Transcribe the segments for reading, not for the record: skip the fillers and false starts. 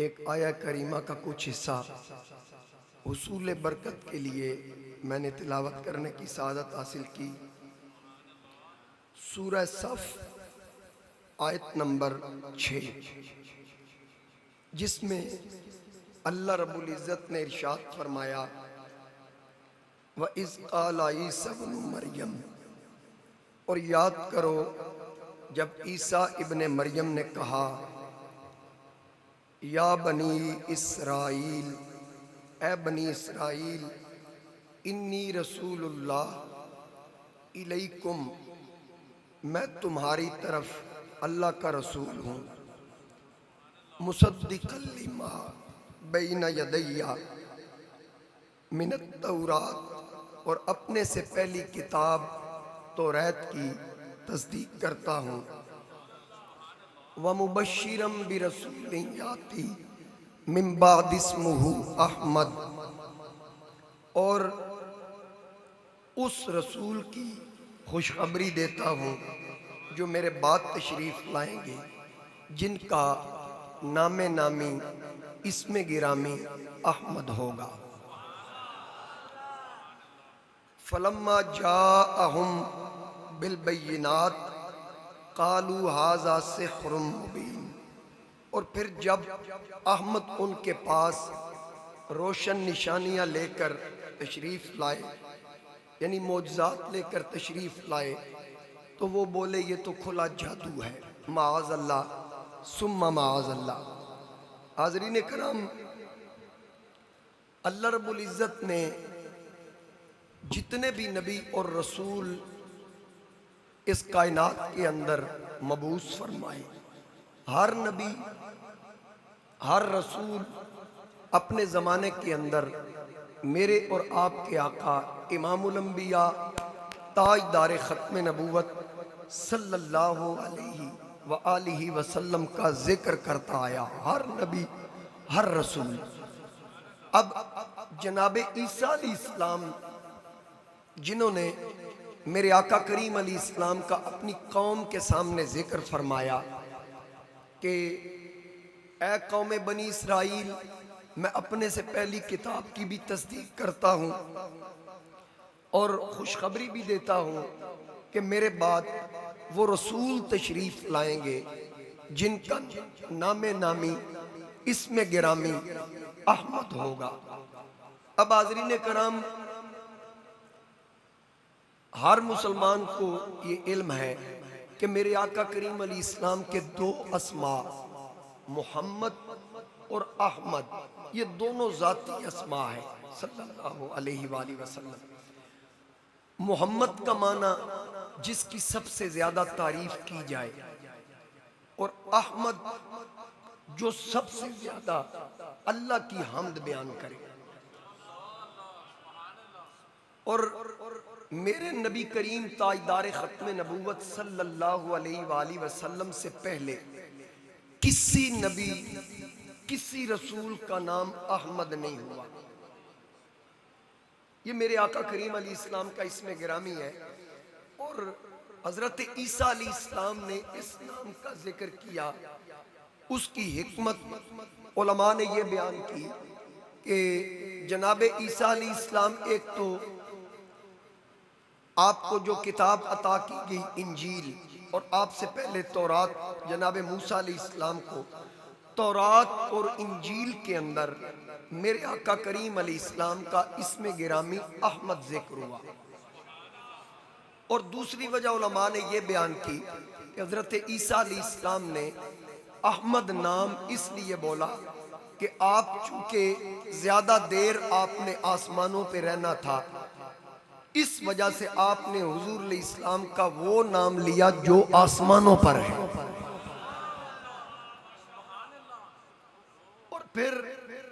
ایک آیہ کریمہ کا کچھ حصہ حصول برکت کے لیے میں نے تلاوت کرنے کی سعادت حاصل کی۔ سورہ صف آیت نمبر 6، جس میں اللہ رب العزت نے ارشاد فرمایا وَإِذْ قَالَ عِيسَىٰ ابْنُ مَرْيَمَ، اور یاد کرو جب عیسیٰ ابن مریم نے کہا یا بنی اسرائیل، اے بنی اسرائیل، انی رسول اللہ الیکم، میں تمہاری طرف اللہ کا رسول ہوں، مصدقا لما بین یدی من التورات، اور اپنے سے پہلی کتاب توریت کی تصدیق کرتا ہوں، وَمُبَشِّرًا بِرَسُولٍ یَأْتِی مِن بَعْدِہ اسْمُہُ احمد، اور اس رسول کی خوشخبری دیتا ہوں جو میرے بعد تشریف لائیں گے، جن کا نام نامی اسم گرامی احمد ہوگا۔ فَلَمَّا جَاءَهُم بِالْبَيِّنَاتِ قَالُوا هَٰذَا سِحْرٌ مُّبِینٌ، اور پھر جب احمد ان کے پاس روشن نشانیاں لے کر تشریف لائے، یعنی معجزات لے کر تشریف لائے، تو وہ بولے یہ تو کھلا جادو ہے، معاذ اللہ ثم معاذ اللہ۔ حاضرین کرام، اللہ رب العزت نے جتنے بھی نبی اور رسول اس کائنات کے اندر مبعوث فرمائے، ہر نبی ہر رسول اپنے زمانے کے اندر میرے اور آپ کے آقا امام الانبیاء تاجدار ختم نبوت صلی اللہ علیہ وآلہ وسلم کا ذکر کرتا آیا، ہر نبی ہر رسول۔ اب جناب عیسیٰ علیہ السلام، جنہوں نے میرے آقا کریم علیہ السلام کا اپنی قوم کے سامنے ذکر فرمایا کہ اے قوم بنی اسرائیل، میں اپنے سے پہلی کتاب کی بھی تصدیق کرتا ہوں اور خوشخبری بھی دیتا ہوں کہ میرے بعد وہ رسول تشریف لائیں گے جن کا نام نامی اسم گرامی احمد ہوگا۔ اب حاضرین کرام، ہر مسلمان کو یہ علم ہے کہ میرے آقا کریم علیہ السلام کے دو اسماء محمد اور احمد، یہ دونوں ذاتی اسماء ہیں صلی اللہ علیہ وآلہ وسلم۔ محمد کا معنی جس کی سب سے زیادہ تعریف کی جائے، اور احمد جو سب سے زیادہ اللہ کی حمد بیان کرے۔ اور میرے نبی کریم تاجدار ختم نبوت صلی اللہ علیہ وآلہ وسلم سے پہلے کسی نبی کسی رسول کا نام احمد نہیں ہوا۔ یہ میرے آقا کریم علیہ السلام کا اسم گرامی ہے، اور حضرت عیسیٰ علیہ السلام نے اس نام کا ذکر کیا۔ اس کی حکمت علماء نے یہ بیان کی کہ جناب عیسیٰ علیہ السلام ایک تو آپ کو جو کتاب عطا کی گئی انجیل، اور آپ سے پہلے تورات جناب موسیٰ علیہ السلام کو، تورات اور انجیل کے اندر میرے آقا کریم علیہ السلام کا اسم گرامی احمد ذکر ہوا۔ اور دوسری وجہ علماء نے یہ بیان کی کہ حضرت عیسیٰ علیہ السلام نے احمد نام اس لیے بولا کہ آپ چونکہ زیادہ دیر آپ نے آسمانوں پہ رہنا تھا، اس وجہ سے آپ نے حضور علیہ السلام کا وہ نام لیا جو آسمانوں پر ہے۔ اور پھر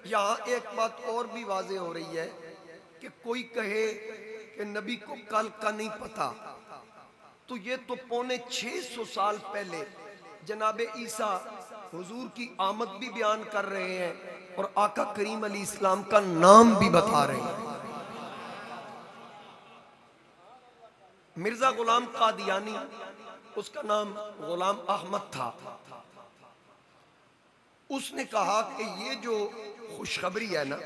یہاں ایک بات اور بھی واضح ہو رہی ہے کہ کوئی کہے کہ نبی کو کل کا نہیں پتا، تو یہ تو 650 سال پہلے جناب عیسیٰ حضور کی آمد بھی بیان کر رہے ہیں اور آقا کریم علیہ السلام کا نام بھی بتا رہے ہیں۔ مرزا غلام قادیانی، اس کا نام غلام احمد تھا، اس نے کہا کہ یہ جو خوشخبری ہے نا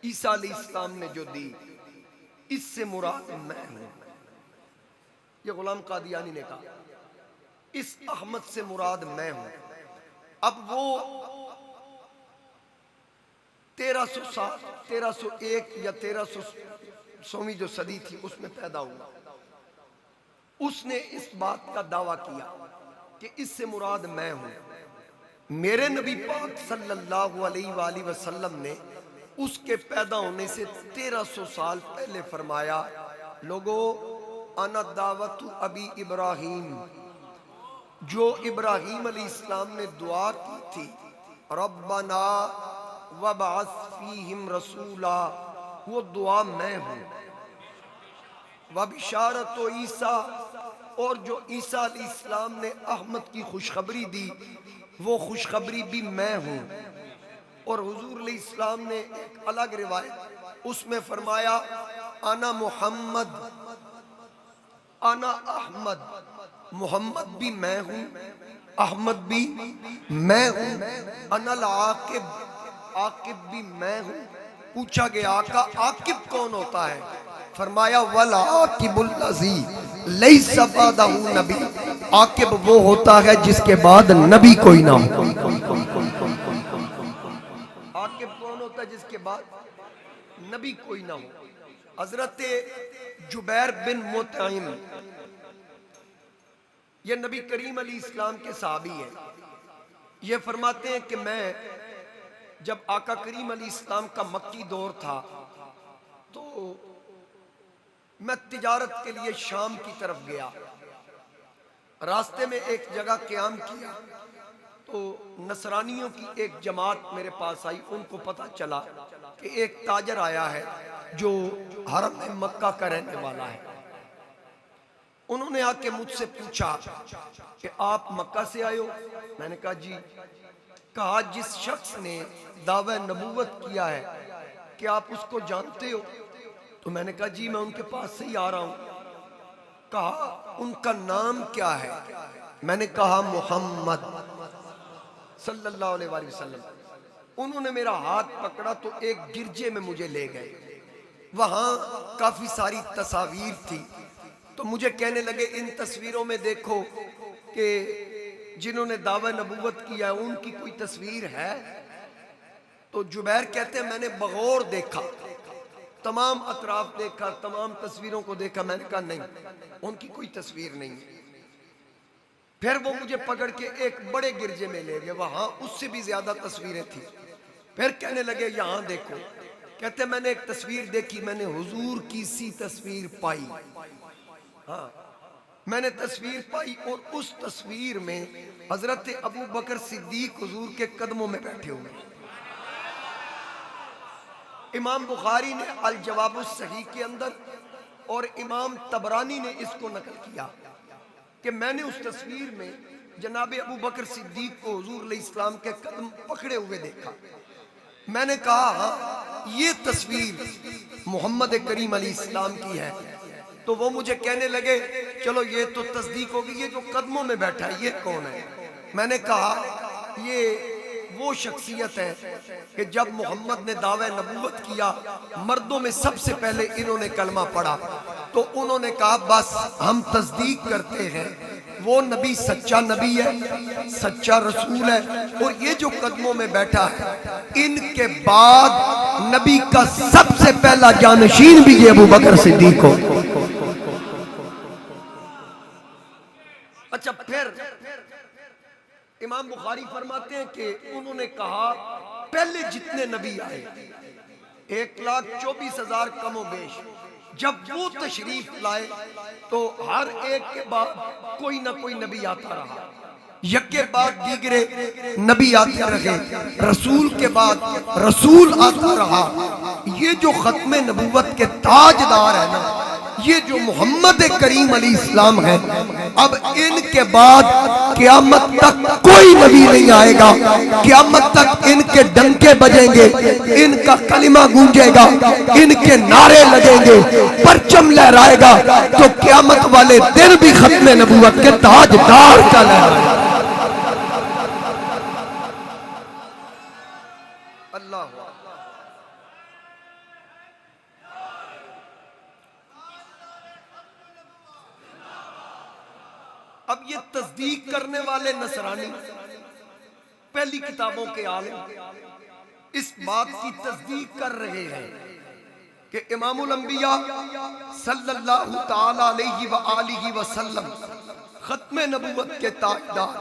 عیسیٰ علیہ السلام نے جو دی، اس سے مراد میں ہوں۔ یہ غلام قادیانی نے کہا اس احمد سے مراد میں ہوں۔ اب وہ 1301 یا 1300 جو صدی تھی اس میں پیدا ہوا۔ اس نے اس بات کا دعویٰ کیا کہ اس سے مراد میں ہوں۔ میرے نبی پاک صلی اللہ علیہ وآلہ وسلم نے اس کے پیدا ہونے سے 1300 سال پہلے فرمایا، لوگو انا دعوت ابی ابراہیم، جو ابراہیم علیہ السلام نے دعا کی تھی، ربنا وبعث فیہم رسولا، وہ دعا میں ہوں۔ وبشارت عیسیٰ، اور جو عیسیٰ علیہ السلام نے احمد کی خوشخبری دی وہ خوشخبری بھی میں ہوں۔ اور حضور علیہ السلام نے ایک الگ روایت اس میں فرمایا، انا محمد انا احمد، محمد بھی میں ہوں، احمد بھی میں ہوں، انا العاقب، عاقب بھی میں ہوں۔ پوچھا گیا آقا عاقب کون ہوتا ہے؟ فرمایا والعاقب الذی لیس بعدہ نبی، عاقب وہ ہوتا ہے جس کے بعد نبی کوئی نہ ہو۔ عاقب کون ہوتا ہے؟ جس کے بعد نبی کوئی نہ ہو۔ حضرت جبیر بن مطعم، یہ نبی کریم علیہ السلام کے صحابی ہیں، یہ فرماتے ہیں کہ میں جب آقا کریم علیہ السلام کا مکی دور تھا تو میں تجارت کے لیے شام کی طرف گیا، راستے میں ایک جگہ قیام کیا تو نصرانیوں کی ایک جماعت میرے پاس آئی۔ ان کو پتہ چلا کہ ایک تاجر آیا ہے جو حرم مکہ کا رہنے والا ہے۔ انہوں نے آ کے مجھ سے پوچھا کہ آپ مکہ سے آئے ہو؟ میں نے کہا جی۔ کہا جس شخص نے دعوی نبوت کیا ہے کہ آپ اس کو جانتے ہو؟ تو میں نے کہا جی میں ان کے پاس سے ہی آ رہا ہوں۔ کہا ان کا نام کیا ہے؟ میں نے کہا محمد صلی اللہ علیہ وآلہ وسلم۔ انہوں نے میرا ہاتھ پکڑا تو ایک گرجے میں مجھے لے گئے، وہاں کافی ساری تصاویر تھی، تو مجھے کہنے لگے ان تصویروں میں دیکھو کہ جنہوں نے دعوی نبوت کیا ہے ان کی کوئی تصویر ہے؟ تو جبیر کہتے ہیں میں نے بغور دیکھا، تمام اطراف دیکھا، تمام تصویروں کو دیکھا، میں نے کہا نہیں ان کی کوئی تصویر نہیں۔ پھر وہ مجھے پکڑ کے ایک بڑے گرجے میں لے گئے، وہاں اس سے بھی زیادہ تصویریں تھیں۔ پھر کہنے لگے یہاں دیکھو، کہتے میں نے ایک تصویر دیکھی، میں نے حضور کی سی تصویر پائی۔ ہاں میں نے تصویر پائی اور اس تصویر میں حضرت ابو بکر صدیق حضور کے قدموں میں بیٹھے ہوئے۔ امام بخاری نے الجواب الصحیح کے اندر اور امام طبرانی نے اس کو نقل کیا کہ میں نے اس تصویر میں جناب ابو بکر صدیق کو حضور علیہ السلام کے قدم پکڑے ہوئے دیکھا۔ میں نے کہا ہاں یہ تصویر محمد کریم علیہ السلام کی ہے۔ تو وہ مجھے کہنے لگے چلو یہ تو تصدیق ہوگی، یہ جو قدموں میں بیٹھا ہے یہ کون ہے؟ میں نے کہا یہ وہ شخصیت ہے کہ جب محمد نے دعوی نبوت کیا مردوں میں سب سے پہلے انہوں نے کلمہ پڑھا، تو انہوں نے کہا بس ہم تصدیق کرتے ہیں وہ نبی سچا نبی ہے، سچا رسول ہے، اور یہ جو قدموں میں بیٹھا ہے ان کے بعد نبی کا سب سے پہلا جانشین بھی یہ ابو بکر صدیق ہو۔ اچھا پھر امام بخاری فرماتے ہیں کہ انہوں نے کہا پہلے جتنے نبی آئے 1,24,000 کم و بیش، جب وہ تشریف لائے تو ہر ایک کے بعد کوئی نہ کوئی نبی آتا رہا، یک کے بعد دیگرے نبی آتے رہے، رسول کے بعد رسول آتا رہا۔ یہ جو ختم نبوت کے تاجدار ہے نا، یہ جو محمد کریم علیہ السلام ہے، اب ان کے بعد قیامت تک کوئی نبی نہیں آئے گا، قیامت تک ان کے ڈنکے بجیں گے، ان کا کلمہ گونجے گا، ان کے نعرے لگیں گے، پرچم لہرائے گا، تو قیامت والے دن بھی ختم نبوت کے تاجدار کا لہرائے گا۔ اللہ اب یہ تصدیق کرنے والے نصرانی پہلی کتابوں کے عالم اس بات کی تصدیق کر رہے ہیں کہ امام الانبیاء صلی اللہ تعالی علیہ وآلہ وسلم ختم نبوت کے تاجدار،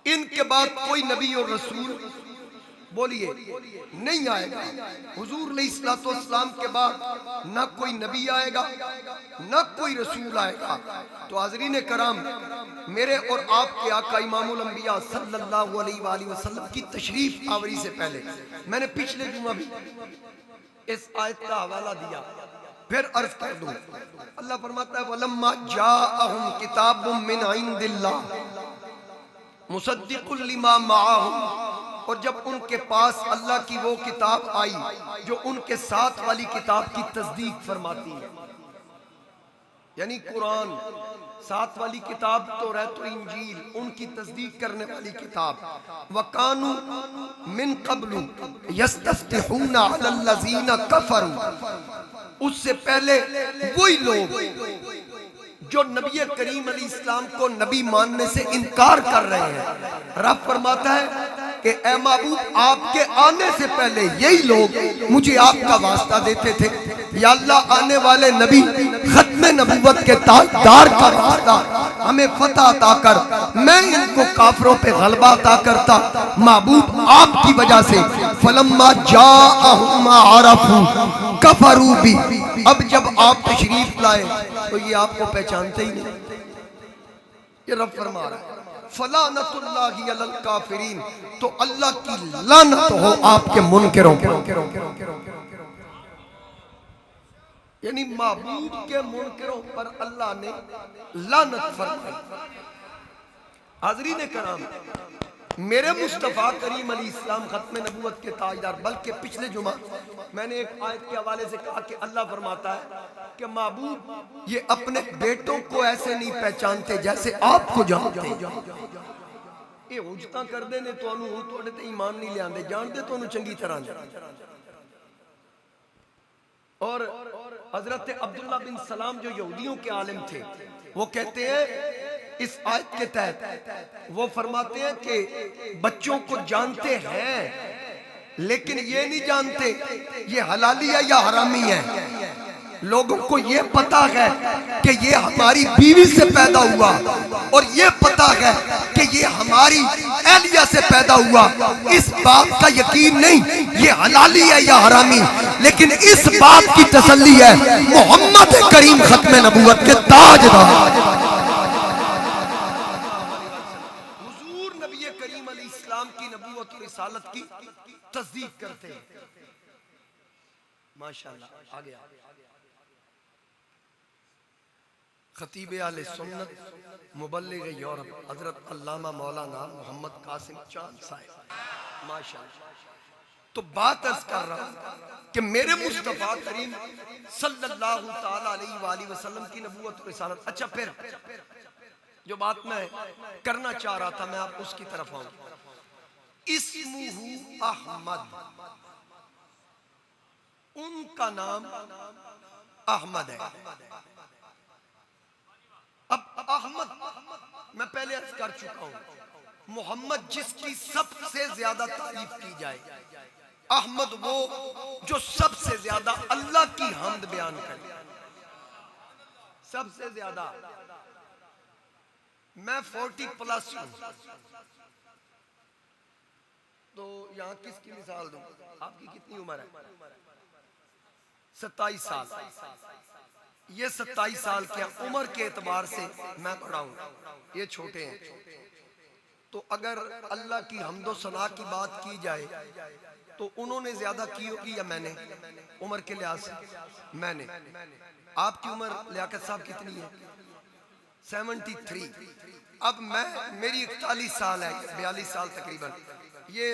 ان کے بعد کوئی نبی اور رسول بولیے نہیں آئے گا۔ حضور علیہ السلام کے بعد نہ کوئی نبی آئے گا نہ کوئی رسول آئے گا۔ تو حاضرین کرام، میرے اور آپ کے آقا امام الانبیاء صلی اللہ علیہ وآلہ وسلم کی تشریف آوری سے پہلے میں نے پچھلے جمعہ بھی اس آیت کا حوالہ دیا، پھر عرض کر دوں۔ اللہ فرماتا ہے وَلَمَّا جَاءَهُمْ كِتَابٌ مِّنْ عِنْدِ اللَّهِ مُصَدِّقٌ لِمَا مَعَهُمْ، اور جب ان کے پاس اللہ کی وہ کتاب آئی جو ان کے ساتھ والی کتاب کی تصدیق فرماتی ہے، یعنی قرآن، ساتھ والی کتاب توریت و انجیل، ان کی تصدیق کرنے والی کتاب۔ وَقَانُوا مِن قَبْلُ يَسْتَفْتِحُونَ عَلَى الَّذِينَ كَفَرُوا، اس سے پہلے وہی لوگ جو نبی کریم علیہ السلام کو نبی ماننے سے انکار کر رہے ہیں، رب فرماتا ہے کہ اے محبوب، آپ کے آنے سے پہلے یہی لوگ مجھے آپ کا واسطہ دیتے تھے، یا اللہ آنے والے نبی ختم نبوت کے تاجدار کا واسطہ ہمیں فتح عطا کر، میں ان کو کافروں پہ غلبہ عطا کرتا۔ محبوب آپ کی وجہ سے فلما جاءہم ما عرفوا کفروا بی، اب جب آپ تشریف لائے تو یہ آپ کو پہچانتے ہی نہیں۔ یہ رب فرما رہا ہے فَلَانَةُ اللَّهِ عَلَى الْكَافِرِينَ، تو اللہ کی لعنت ہو آپ کے منکروں پر، یعنی محبوب کے منکروں پر اللہ نے لعنت فرمائی۔ حاضرین کرام، میرے مصطفیٰ کریم علیہ السلام ختم نبوت کے تاجدار، بلکہ پچھلے جمعہ میں نے ایک آیت کے حوالے سے کہا کہ اللہ فرماتا ہے کہ محبوب یہ اپنے بیٹوں کو ایسے نہیں پہچانتے جیسے آپ کو جانتے ہیں۔ یہ حجتاں کر دینے تو انہوں توڑے تے ایمان نہیں لے آندے، جانتے تو انہوں چنگی طرح نہیں۔ اور حضرت عبداللہ بن سلام جو یہودیوں کے عالم تھے، وہ کہتے ہیں اس آیت کے تحت، وہ فرماتے ہیں کہ بچوں کو جانتے ہیں لیکن یہ نہیں جانتے یہ حلالی ہے یا حرامی ہے۔ لوگوں کو یہ پتا ہے کہ یہ ہماری بیوی سے پیدا ہوا، اور یہ پتا ہے کہ یہ ہماری اہلیہ سے پیدا ہوا، اس بات کا یقین نہیں یہ حلالی ہے یا حرامی، لیکن اس بات کی تسلی ہے محمد کریم ختم نبوت کے تاجدار حضور نبی کریم علیہ السلام کی نبوت و رسالت کی تصدیق کرتے ہیں۔ ماشاءاللہ آگے خطیب اہل سنت مبلغ یورپ حضرت علامہ مولانا محمد قاسم چاند صاحب، ماشاءاللہ۔ تو بات عرض کر رہا ہوں کہ میرے مصطفیٰ کریم صلی اللہ تعالیٰ علیہ وآلہ وسلم کی نبوت و رسالت۔ اچھا پھر جو بات میں کرنا چاہ رہا تھا، میں آپ اس کی طرف آؤں۔ اسمہ احمد، ان کا نام احمد ہے۔ اب احمد میں پہلے عرض کر چکا ہوں، محمد جس کی سب سے زیادہ تعریف کی جائے، احمد وہ جو سب سے زیادہ اللہ کی حمد بیان کرے، سب سے زیادہ۔ میں 40+ ہوں، تو یہاں کس کی مثال دوں؟ آپ کی کتنی عمر ہے؟ 27 سال۔ یہ 27 سال کیا عمر کے اعتبار سے میں بڑا ہوں، یہ چھوٹے ہیں۔ تو اگر اللہ کی حمد و ثنا کی بات کی جائے تو انہوں نے زیادہ کی ہوگی یا میں نے؟ عمر کے لحاظ سے میں نے۔ آپ کی عمر لیاقت صاحب کتنی ہے؟ 73۔ اب میری 41 سال ہے، 42 سال تقریباً، یہ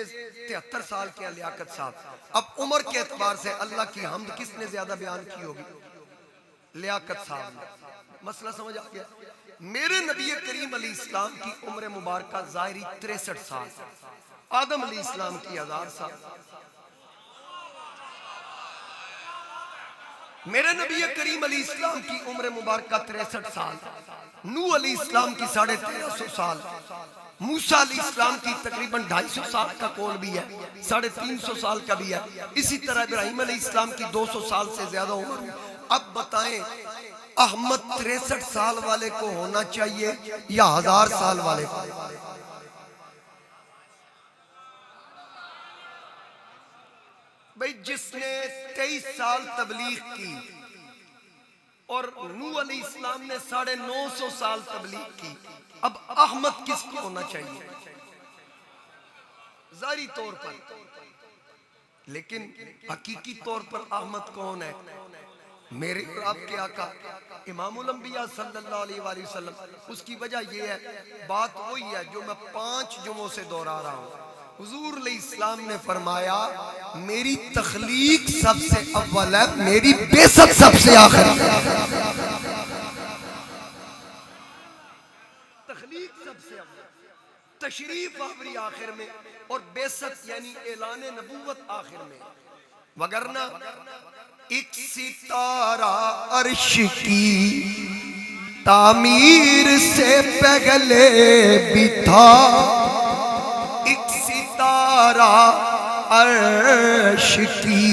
73 سال کے لیاقت صاحب۔ اب عمر کے اعتبار سے اللہ کی حمد کس نے زیادہ بیان کی ہوگی؟ لیاقت صاحب نے۔ مسئلہ سمجھ آ گیا؟ میرے نبی کریم علیہ السلام کی عمر مبارکہ ظاہری 63 سال، آدم علیہ السلام کی 1000 سال، میرے نبی کریم علیہ السلام کی عمر مبارکہ 63 سال، نوح علیہ السلام کی 1350 سال، موسیٰ علیہ السلام کی تقریباً 250 سال کا قول بھی ہے، 350 سال کا بھی ہے، اسی طرح ابراہیم علیہ السلام کی 200 سال سے زیادہ عمر۔ اب بتائیں احمد 63 سال والے کو ہونا چاہیے یا 1000 سال والے کو؟ بھئی جس نے 23 سال تبلیغ کی اور نوح علیہ السلام نے 950 سال تبلیغ کی، اب احمد کس کو ہونا چاہیے؟ ظاہری طور پر، لیکن حقیقی طور پر احمد کون ہے؟ میرے اور آپ کے آقا امام الانبیاء صلی اللہ علیہ وآلہ وسلم۔ اس کی وجہ یہ ہے، بات وہی ہے جو میں 5 جمعوں سے دہرا رہا ہوں۔ حضور علیہ السلام نے فرمایا میری تخلیق سب سے اول ہے، میری بعثت سب سے آخر ہے۔ تخلیق سب سے اول، تشریف آوری آخر میں، اور بعثت یعنی اعلان نبوت آخر میں۔ وگرنہ ایک ستارہ عرش کی تعمیر سے پہلے بھی تھا، ایک ستارہ عرش کی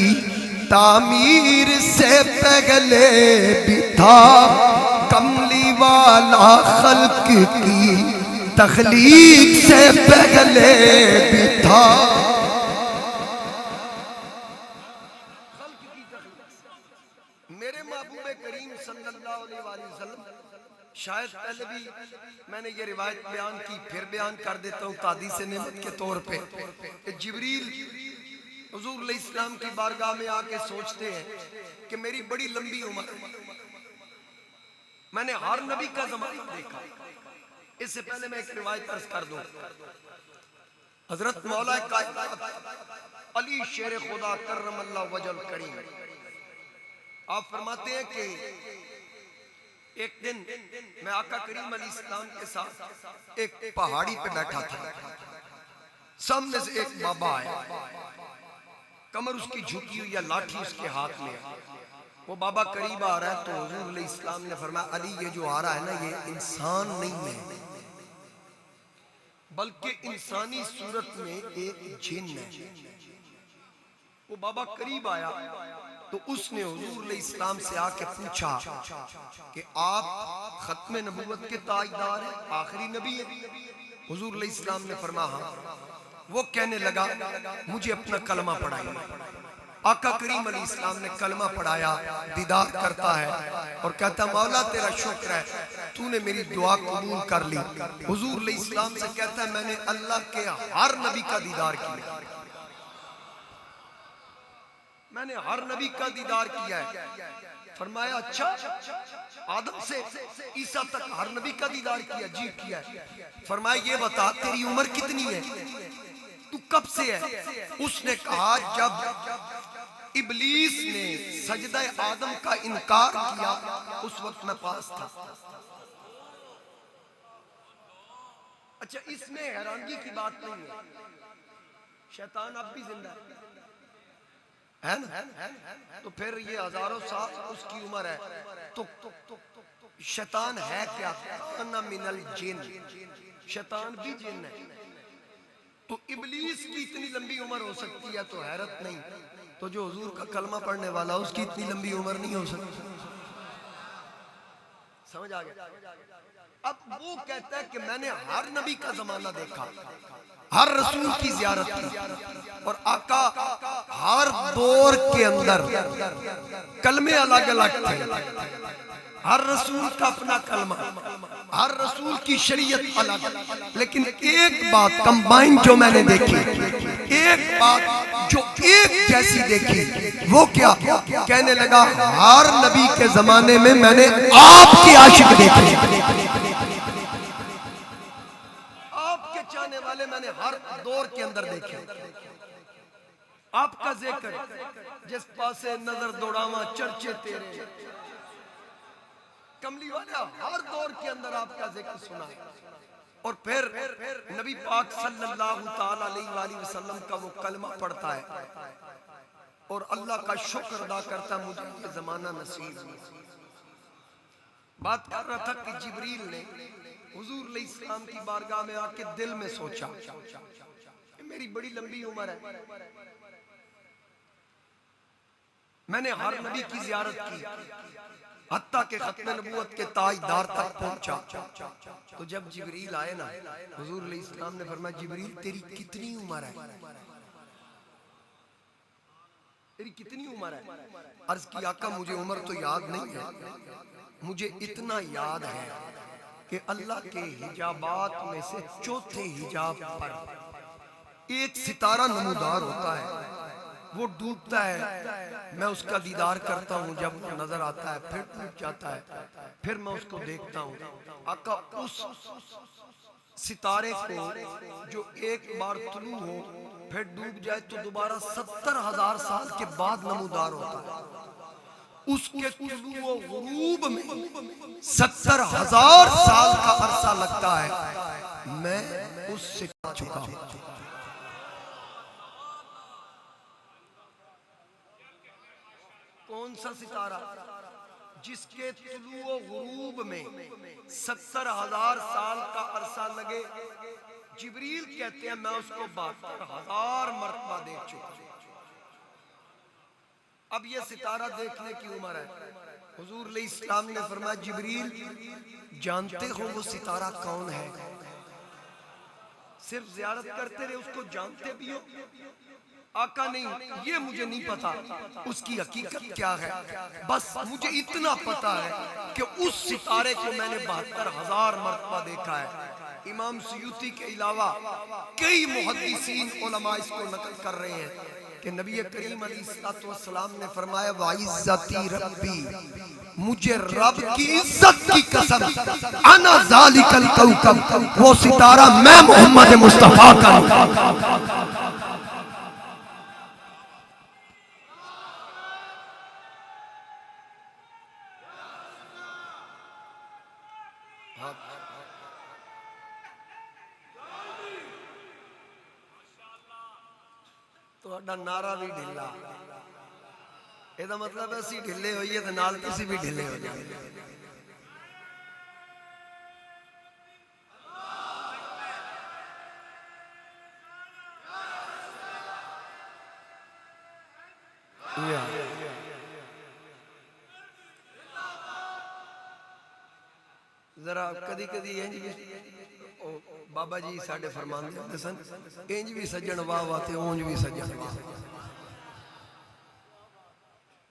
تعمیر سے پہلے بھی تھا، کملی والا خلق کی تخلیق سے پہلے بھی تھا۔ میرے محبوب کریم صلی اللہ علیہ وآلہ وسلم، شاید پہلے بھی میں نے یہ روایت بیان کی، پھر بیان کر دیتا ہوں تحدیث نعمت کے طور پہ، کہ جبریل حضور علیہ السلام کی بارگاہ میں آ کے سوچتے ہیں کہ میری بڑی لمبی عمر، میں نے ہر نبی کا زمانہ دیکھا۔ اس سے پہلے میں ایک روایت عرض کر دوں، حضرت مولا کائنات علی شیر خدا کرم اللہ وجہ الکریم، آپ فرماتے ہیں کہ ایک دن میں آقا کریم علیہ السلام کے ساتھ ایک پہاڑی پہ بیٹھا تھا، سامنے سے ایک بابا آیا، کمر اس کی جھکی ہوئی یا لاٹھی اس کے ہاتھ میں ہے، وہ بابا قریب آ رہا ہے تو حضور علیہ السلام نے فرمایا علی یہ جو آ رہا ہے نا یہ انسان نہیں ہے بلکہ انسانی صورت میں ایک جن ہے۔ وہ بابا قریب آیا تو اس نے حضور علیہ السلام سے آ کے پوچھا کہ آپ ختم نبوت کے تاجدار ہیں، آخری نبی ہیں؟ حضور علیہ السلام نے فرمایا ہاں۔ وہ کہنے لگا مجھے اپنا کلمہ پڑھائیے۔ آقا کریم علیہ السلام نے کلمہ پڑھایا، دیدار کرتا ہے اور کہتا مولا تیرا شکر ہے تو نے میری دعا قبول کر لی۔ حضور علیہ السلام سے کہتا ہے میں نے اللہ کے ہر نبی کا دیدار کیا، میں نے ہر نبی کا دیدار کیا ہے۔ فرمایا اچھا آدم سے عیسیٰ تک ہر نبی کا دیدار کیا؟ جی کیا ہے۔ فرمایا یہ بتا تیری عمر کتنی ہے، تو کب سے ہے؟ اس نے کہا جب ابلیس نے سجدہ آدم کا انکار کیا اس وقت میں پاس تھا۔ اچھا اس میں حیرانگی کی بات نہیں ہے، شیطان اب بھی زندہ ہے نا، تو پھر یہ ہزاروں سال اس کی عمر ہے تو شیطان ہے کیا؟ کان من الجن، شیطان بھی جن ہے، تو ابلیس کی اتنی لمبی عمر ہو سکتی ہے تو حیرت نہیں، تو جو حضور کا کلمہ پڑھنے والا اس کی اتنی لمبی عمر نہیں ہو سکتی۔ سمجھ آگیا؟ اب وہ کہتا ہے کہ میں نے ہر نبی کا زمانہ دیکھا، ہر رسول کی زیارت کی، اور آقا ہر دور کے اندر کلمے الگ الگ تھے، ہر رسول کا اپنا کلمہ، ہر رسول کی شریعت الگ، لیکن ایک بات کمبائن جو میں نے دیکھی، ایک بات جو ایک جیسی دیکھی وہ کیا؟ کہنے لگا ہر نبی کے زمانے میں میں نے آپ کے عاشق دیکھے، آپ کے چاہنے والے میں نے ہر دور کے اندر دیکھے، آپ کا ذکر جس پاسے نظر دوڑاواں چرچے تیرے، کملی والا ہر دور کے اندر آپ کا ذکر سنا ہے۔ اور پھر نبی پاک صلی اللہ تعالی علیہ وآلہ وسلم کا وہ کلمہ پڑھتا ہے اور اللہ کا شکر ادا کرتا ہے مجھے یہ زمانہ نصیب ہوا۔ بات کر رہا تھا کہ جبریل نے حضور علیہ السلام کی بارگاہ میں آ کے دل میں سوچا کہ میری بڑی لمبی عمر ہے، میں نے ہر نبی کی زیارت کی، حتیٰ کہ ختم نبوت کے تاجدار تک پہنچا۔ تو جب جبریل آئے نا، حضور علیہ السلام نے فرمایا جبریل تیری کتنی عمر ہے؟ تیری کتنی عمر ہے؟ عرض کی آقا مجھے عمر تو یاد نہیں ہے، مجھے اتنا یاد ہے کہ اللہ کے حجابات میں سے چوتھے حجاب پر ایک ستارہ نمودار ہوتا ہے، وہ ڈوبتا ہے، میں اس کا دیدار کرتا ہوں، جب وہ نظر آتا ہے پھر ٹوٹ جاتا ہے، پھر میں اس کو دیکھتا ہوں۔ آقا اس ستارے کو جو ایک بار طلوع ہو پھر ڈوب جائے تو دوبارہ 70,000 سال کے بعد نمودار ہوتا ہے، اس کے طلوع و غروب میں 70,000 سال کا عرصہ لگتا ہے، میں اس سے چکا ہوں۔ کون سا ستارہ؟ جس کے طلوع و غروب میں 70,000 سال کا عرصہ لگے، جبریل کہتے ہیں میں اس کو 72,000 مرتبہ دیکھ چکا ہوں۔ اب یہ ستارہ دیکھنے کی عمر ہے۔ حضور علیہ السلام نے فرمایا جبریل جانتے ہو وہ ستارہ کون ہے؟ صرف زیارت کرتے رہے، اس کو جانتے بھی ہو؟ آقا نہیں، یہ مجھے نہیں پتا اس کی حقیقت کیا ہے، بس مجھے اتنا پتا ہے کہ اس ستارے کو میں نے 72,000 مرتبہ دیکھا ہے۔ امام سیوطی کے علاوہ کئی محدثین علماء اس کو نقل کر رہے ہیں کہ نبی کریم علیہ السلام نے فرمایا وَعِزَّتِ رَبِّی، مجھے رب کی عزت کی قسم، انا ذالک الکوکب، وہ ستارہ میں محمد مصطفیٰ کا۔ تو اڈا نعرہ بھی ڈھلا، یہ دا مطلب ہے اسی ڈھلے ہوئیے تو نال کسی بھی ڈھلے ہو جائے۔ ذرا کدی کدی انج بھی بابا جی ساڈے فرمان دے سن انج بھی سجن واہ واہ تے اونج بھی سجن واہ۔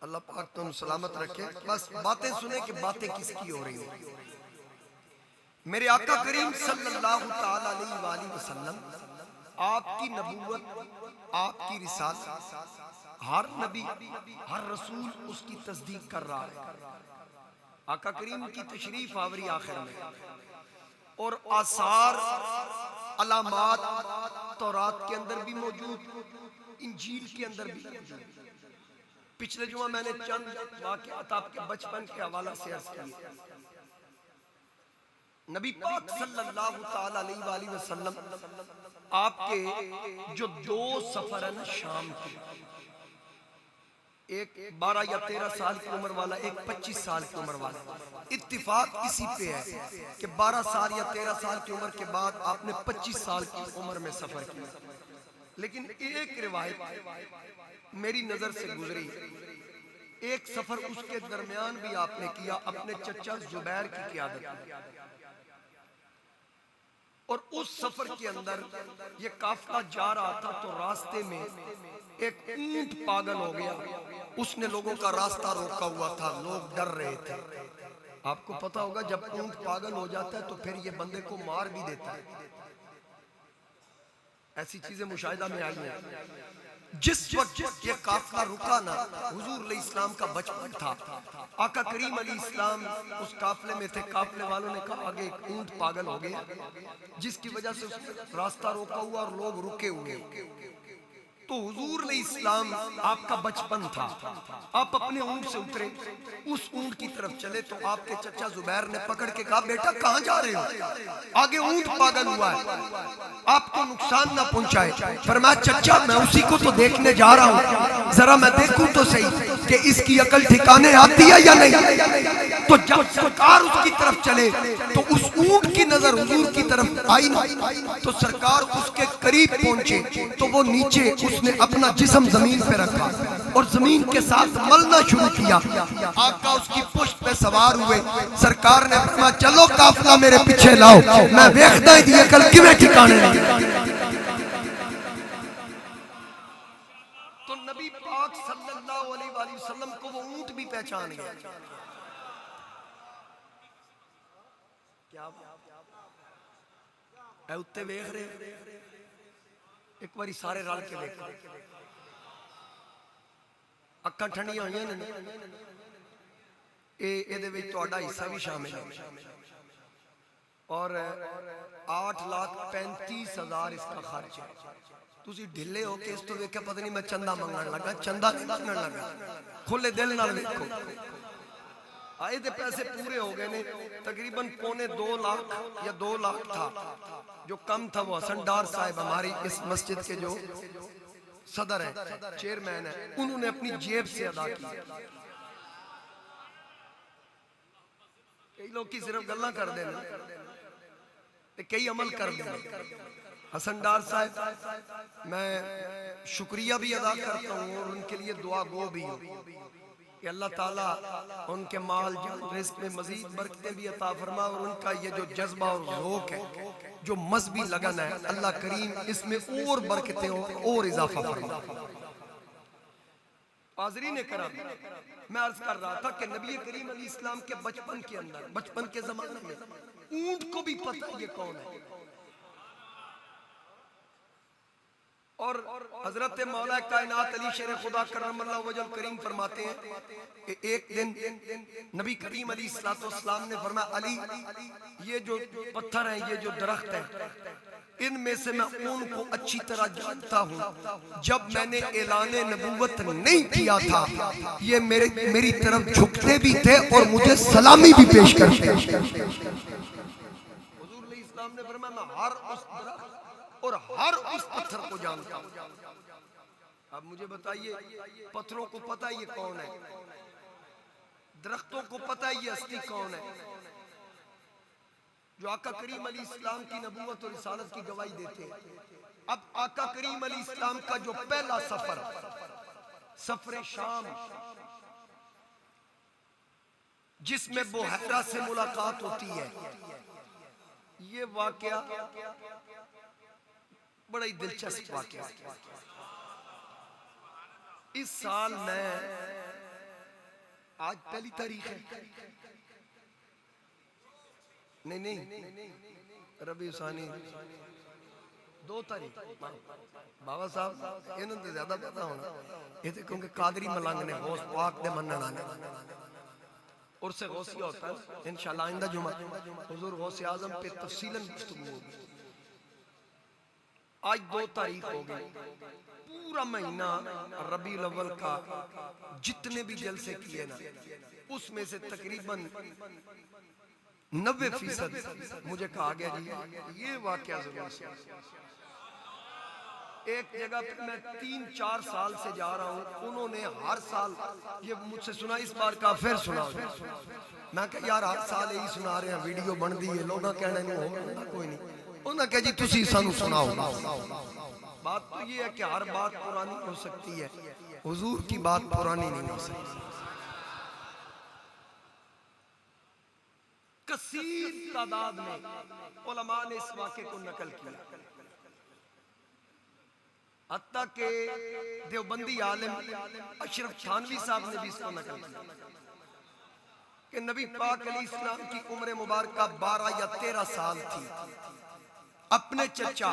اللہ پاک تم سلامت رکھے، بس باتیں سنیں کہ باتیں کس کی ہو رہی ہیں۔ میرے آقا کریم صلی اللہ تعالی علیہ وآلہ وسلم، آپ کی نبوت، آپ کی رسالت، ہر نبی ہر رسول اس کی تصدیق کر رہا ہے۔ آقا کریم کی تشریف آوری آخر میں اور آثار علامات تورات کے اندر بھی موجود، انجیل کے اندر بھی موجود۔ پچھلے جمعہ میں نے چند واقعات آپ کے بچپن کے حوالہ سے عرض کیے۔ نبی پاک صلی اللہ تعالی علیہ وآلہ وسلم آپ کے جو دو سفر ہیں شام کے، ایک 12 یا 13 سال کی عمر والا، ایک 25 سال کی عمر والا، اتفاق اسی پہ ہے کہ 12 سال یا 13 سال کی عمر کے بعد آپ نے 25 سال کی عمر میں سفر کیا۔ لیکن ایک روایت میری نظر سے گزری، ایک سفر اس کے درمیان بھی آپ نے کیا اپنے چچا زبیر کی قیادت میں، اور اس سفر کے اندر یہ قافلہ جا رہا تھا تو راستے میں ایک اونٹ پاگل ہو گیا، اس نے لوگوں کا راستہ روکا ہوا تھا، لوگ ڈر رہے تھے۔ آپ کو پتا ہوگا جب اونٹ پاگل ہو جاتا ہے تو پھر یہ بندے کو مار بھی دیتا ہے، ایسی چیزیں مشاہدہ میں آئی ہیں۔ جس وقت یہ قافلہ رکا نا، حضور علیہ السلام کا بچپن تھا، آقا کریم علیہ السلام اس قافلے میں تھے، قافلے والوں نے کہا آگے ایک اونٹ پاگل ہو گیا، جس کی وجہ سے اس نے راستہ روکا ہوا اور لوگ رکے ہوئے۔ تو حضور علیہ السلام آپ کا بچپن تھا، آپ اپنے اونٹ سے اترے، اس اونٹ کی طرف چلے تو آپ کے چچا زبیر نے پکڑ کے کہا بیٹا کہاں جا رہے ہو؟ آگے اونٹ پاگل ہوا ہے، آپ کو نقصان نہ پہنچائے۔ فرمایا چچا میں اسی کو تو دیکھنے جا رہا ہوں، ذرا میں دیکھوں تو صحیح کہ اس کی عقل ٹھکانے آتی ہے یا نہیں۔ تو جب سرکار اس کی طرف چلے تو اس اونٹ کی نظر حضور کی طرف آئی نا، تو سرکار اس کے قریب پہنچے تو وہ نیچے اس نے اپنا جسم زمین پہ رکھا اور زمین کے ساتھ ملنا شروع کیا۔ آقا اس کی پشت پہ سوار ہوئے، سرکار نے فرمایا چلو قافلہ میرے پیچھے لاؤ، میں دیکھتا ہی یہ کل کیویں ٹھکانے لگے۔ تو نبی پاک صلی اللہ علیہ وآلہ وسلم کو وہ اونٹ بھی پہچان گیا۔ کیا اے اتے ویکھ رہے، ایک باری سارے رل کے ویکھو، اکھاں ٹھنڈیاں ہوئیاں نے، اے دے وچ تہاڈا حصہ بھی شامل ہے، اور 8,35,000 اس کا خرچ ہے۔ تسی ڈھلے ہو کے اس تو ویکھیا پتہ نہیں میں چندہ منگن لگا، چندہ نہیں منگن لگا، کھلے دل نال ویکھو۔ آئے دے پیسے پورے ہو گئے نے، تقریباً 2.25 لاکھ یا 2 لاکھ تھا، جو کم تھا وہ حسن ڈار صاحب ہماری اس مسجد کے جو صدر ہیں، چیئرمین ہیں، انہوں نے اپنی جیب سے ادا کی۔ کئی لوگ کی صرف گلہ کر دینا، کئی عمل کر دینا۔ حسن ڈار صاحب میں شکریہ بھی ادا کرتا ہوں اور ان کے لیے دعا گو بھی ہوں کہ اللہ تعالیٰ ان کے مال جان رزق میں مزید برکتیں بھی عطا فرما، اور ان کا یہ جو جذبہ اور ذوق ہے، جو مذہبی لگن ہے، اللہ کریم اس میں اور برکتیں اور اضافہ فرما۔ حاضرین کرام، میں عرض کر رہا تھا کہ نبی کریم علیہ السلام کے بچپن کے اندر، بچپن کے زمانے میں اونٹ کو بھی پتہ یہ کون ہے، اور حضرت مولا کائنات علی شیر خدا کرم اللہ وجہ کریم فرماتے ہیں کہ ایک دن نبی کریم علیہ السلام نے فرمایا علی یہ جو پتھر ہیں، یہ جو درخت ہیں، ان میں سے میں ان کو اچھی طرح جانتا ہوں، جب میں نے اعلان نبوت نہیں کیا تھا یہ میری طرف جھکتے بھی تھے اور مجھے سلامی بھی پیش کرتے۔ حضور علیہ السلام نے فرمایا میں ہر اس درخت اور ہر اس پتھر کو جانتا ہوں۔ اب مجھے بتائیے پتھروں کو پتہ یہ کون ہے، درختوں کو پتہ یہ ہستی کون ہے جو آقا کریم علیہ السلام کی نبوت اور رسالت کی گواہی دیتے ہیں۔ اب آقا کریم علیہ السلام کا جو پہلا سفر، سفر شام، جس میں بحیرہ سے ملاقات ہوتی ہے، یہ واقعہ بڑا ہی دلچسپ واقعہ۔ اس سال میں آج پہلی تاریخ ہے، نہیں ربیع ثانی 2 تاریخ، بابا صاحب انہوں نے زیادہ پتہ ہونا، یہ تھے کیونکہ قادری ملنگ نے غوث پاک دے منن آنے اور سے غوثیہ ہوتا ہے۔ انشاءاللہ آئندہ جمعہ حضور غوث اعظم پہ تفصیلاً گفتگو ہوگی۔ آج 2 تاریخ ہو گئی، پورا مہینہ ربیع الاول کا جتنے بھی جلسے کیے نا، اس میں سے تقریباً 90% مجھے کہا گیا جی یہ واقعہ ضرور سے۔ ایک جگہ پہ میں 3-4 سال سے جا رہا ہوں، انہوں نے ہر سال یہ مجھ سے سنا، اس بار کا پھر سنا۔ میں کہا یار ہر سال یہی سنا رہے ہیں، ویڈیو بن دی ہے، لوگاں کہنے نہیں ہو کوئی نہیں، انہوں نے کہا جی تسی سانو سناؤ۔ بات تو یہ ہے کہ ہر بات پرانی ہو سکتی ہے، حضور کی بات پرانی نہیں ہو سکتی۔ کثیر تعداد میں علماء نے اس واقعے کو نقل کیا، حتیٰ کہ دیوبندی عالم اشرف تھانوی صاحب نے بھی اس کو نقل کیا کہ نبی پاک علیہ السلام کی عمر مبارکہ 12 یا 13 سال تھی، اپنے چچا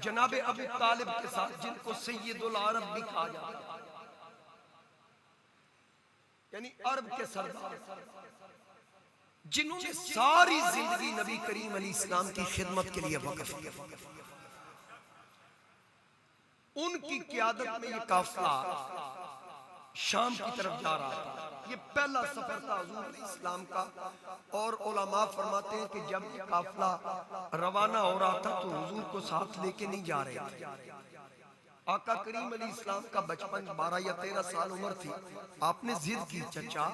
جناب ابو طالب کے ساتھ، جن کو سید العرب بھی کہا جاتا ہے، یعنی عرب کے سردار، جنہوں نے ساری زندگی نبی کریم علیہ السلام کی خدمت کے لیے وقف کیا۔ ان کی قیادت میں یہ قافلہ شام کی طرف جا رہا تھا۔ یہ پہلا سفر تھا حضور علیہ السلام کا، اور علماء فرماتے ہیں کہ جب یہ قافلہ روانہ ہو رہا تھا تو حضور کو ساتھ لے کے نہیں جا رہے تھے۔ آقا کریم علیہ السلام کا بچپن 12 یا 13 سال عمر تھی۔ آپ نے ضد کی، چچا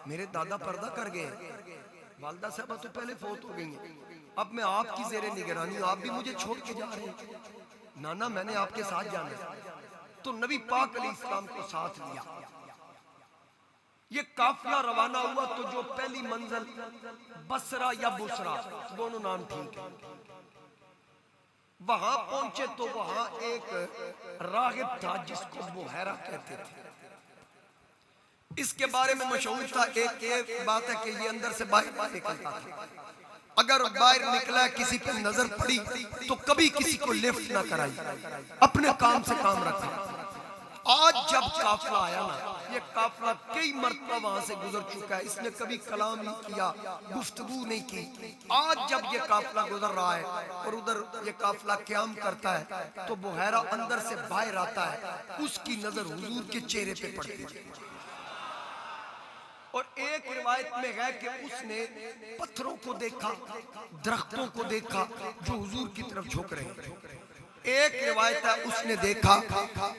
میرے دادا پردہ کر گئے ہیں، والدہ صاحبہ تو پہلے فوت ہو گئی ہیں، اب میں آپ کی زیر نگرانی ہوں، آپ بھی مجھے چھوڑ کے جا رہے ہیں۔ نانا میں نے آپ کے ساتھ جانا ہے۔ تو نبی پاک علیہ السلام کو ساتھ لیا۔ یہ قافلہ روانہ ہوا تو جو پہلی منزل بصرہ یا بصرہ، دونوں نام ٹھیک ہے، وہاں پہنچے تو وہاں ایک راغب تھا جس کو بحیرہ کہتے تھے۔ اس کے بارے میں مشہور تھا، ایک بات ہے کہ یہ اندر سے باہر نکلتا تھا، اگر باہر نکلا ہے کسی پہ نظر پڑی تو کبھی کسی کو لفٹ نہ کرائی، اپنے کام سے کام رکھا۔ آج جب قافلہ آیا نا، یہ قافلہ کئی مرتبہ وہاں سے گزر چکا ہے، اس نے کبھی کلام نہیں کیا، گفتگو نہیں کی۔ آج جب یہ قافلہ گزر رہا ہے اور ادھر یہ قافلہ قیام کرتا ہے تو بحیرہ اندر سے باہر آتا ہے، اس کی نظر حضور کے چہرے پہ پڑتی ہے۔ اور ایک روایت میں ہے کہ اس نے پتھروں کو دیکھا، درختوں کو دیکھا جو حضور کی طرف جھک رہے ہیں۔ ایک روایت ہے اس نے دیکھا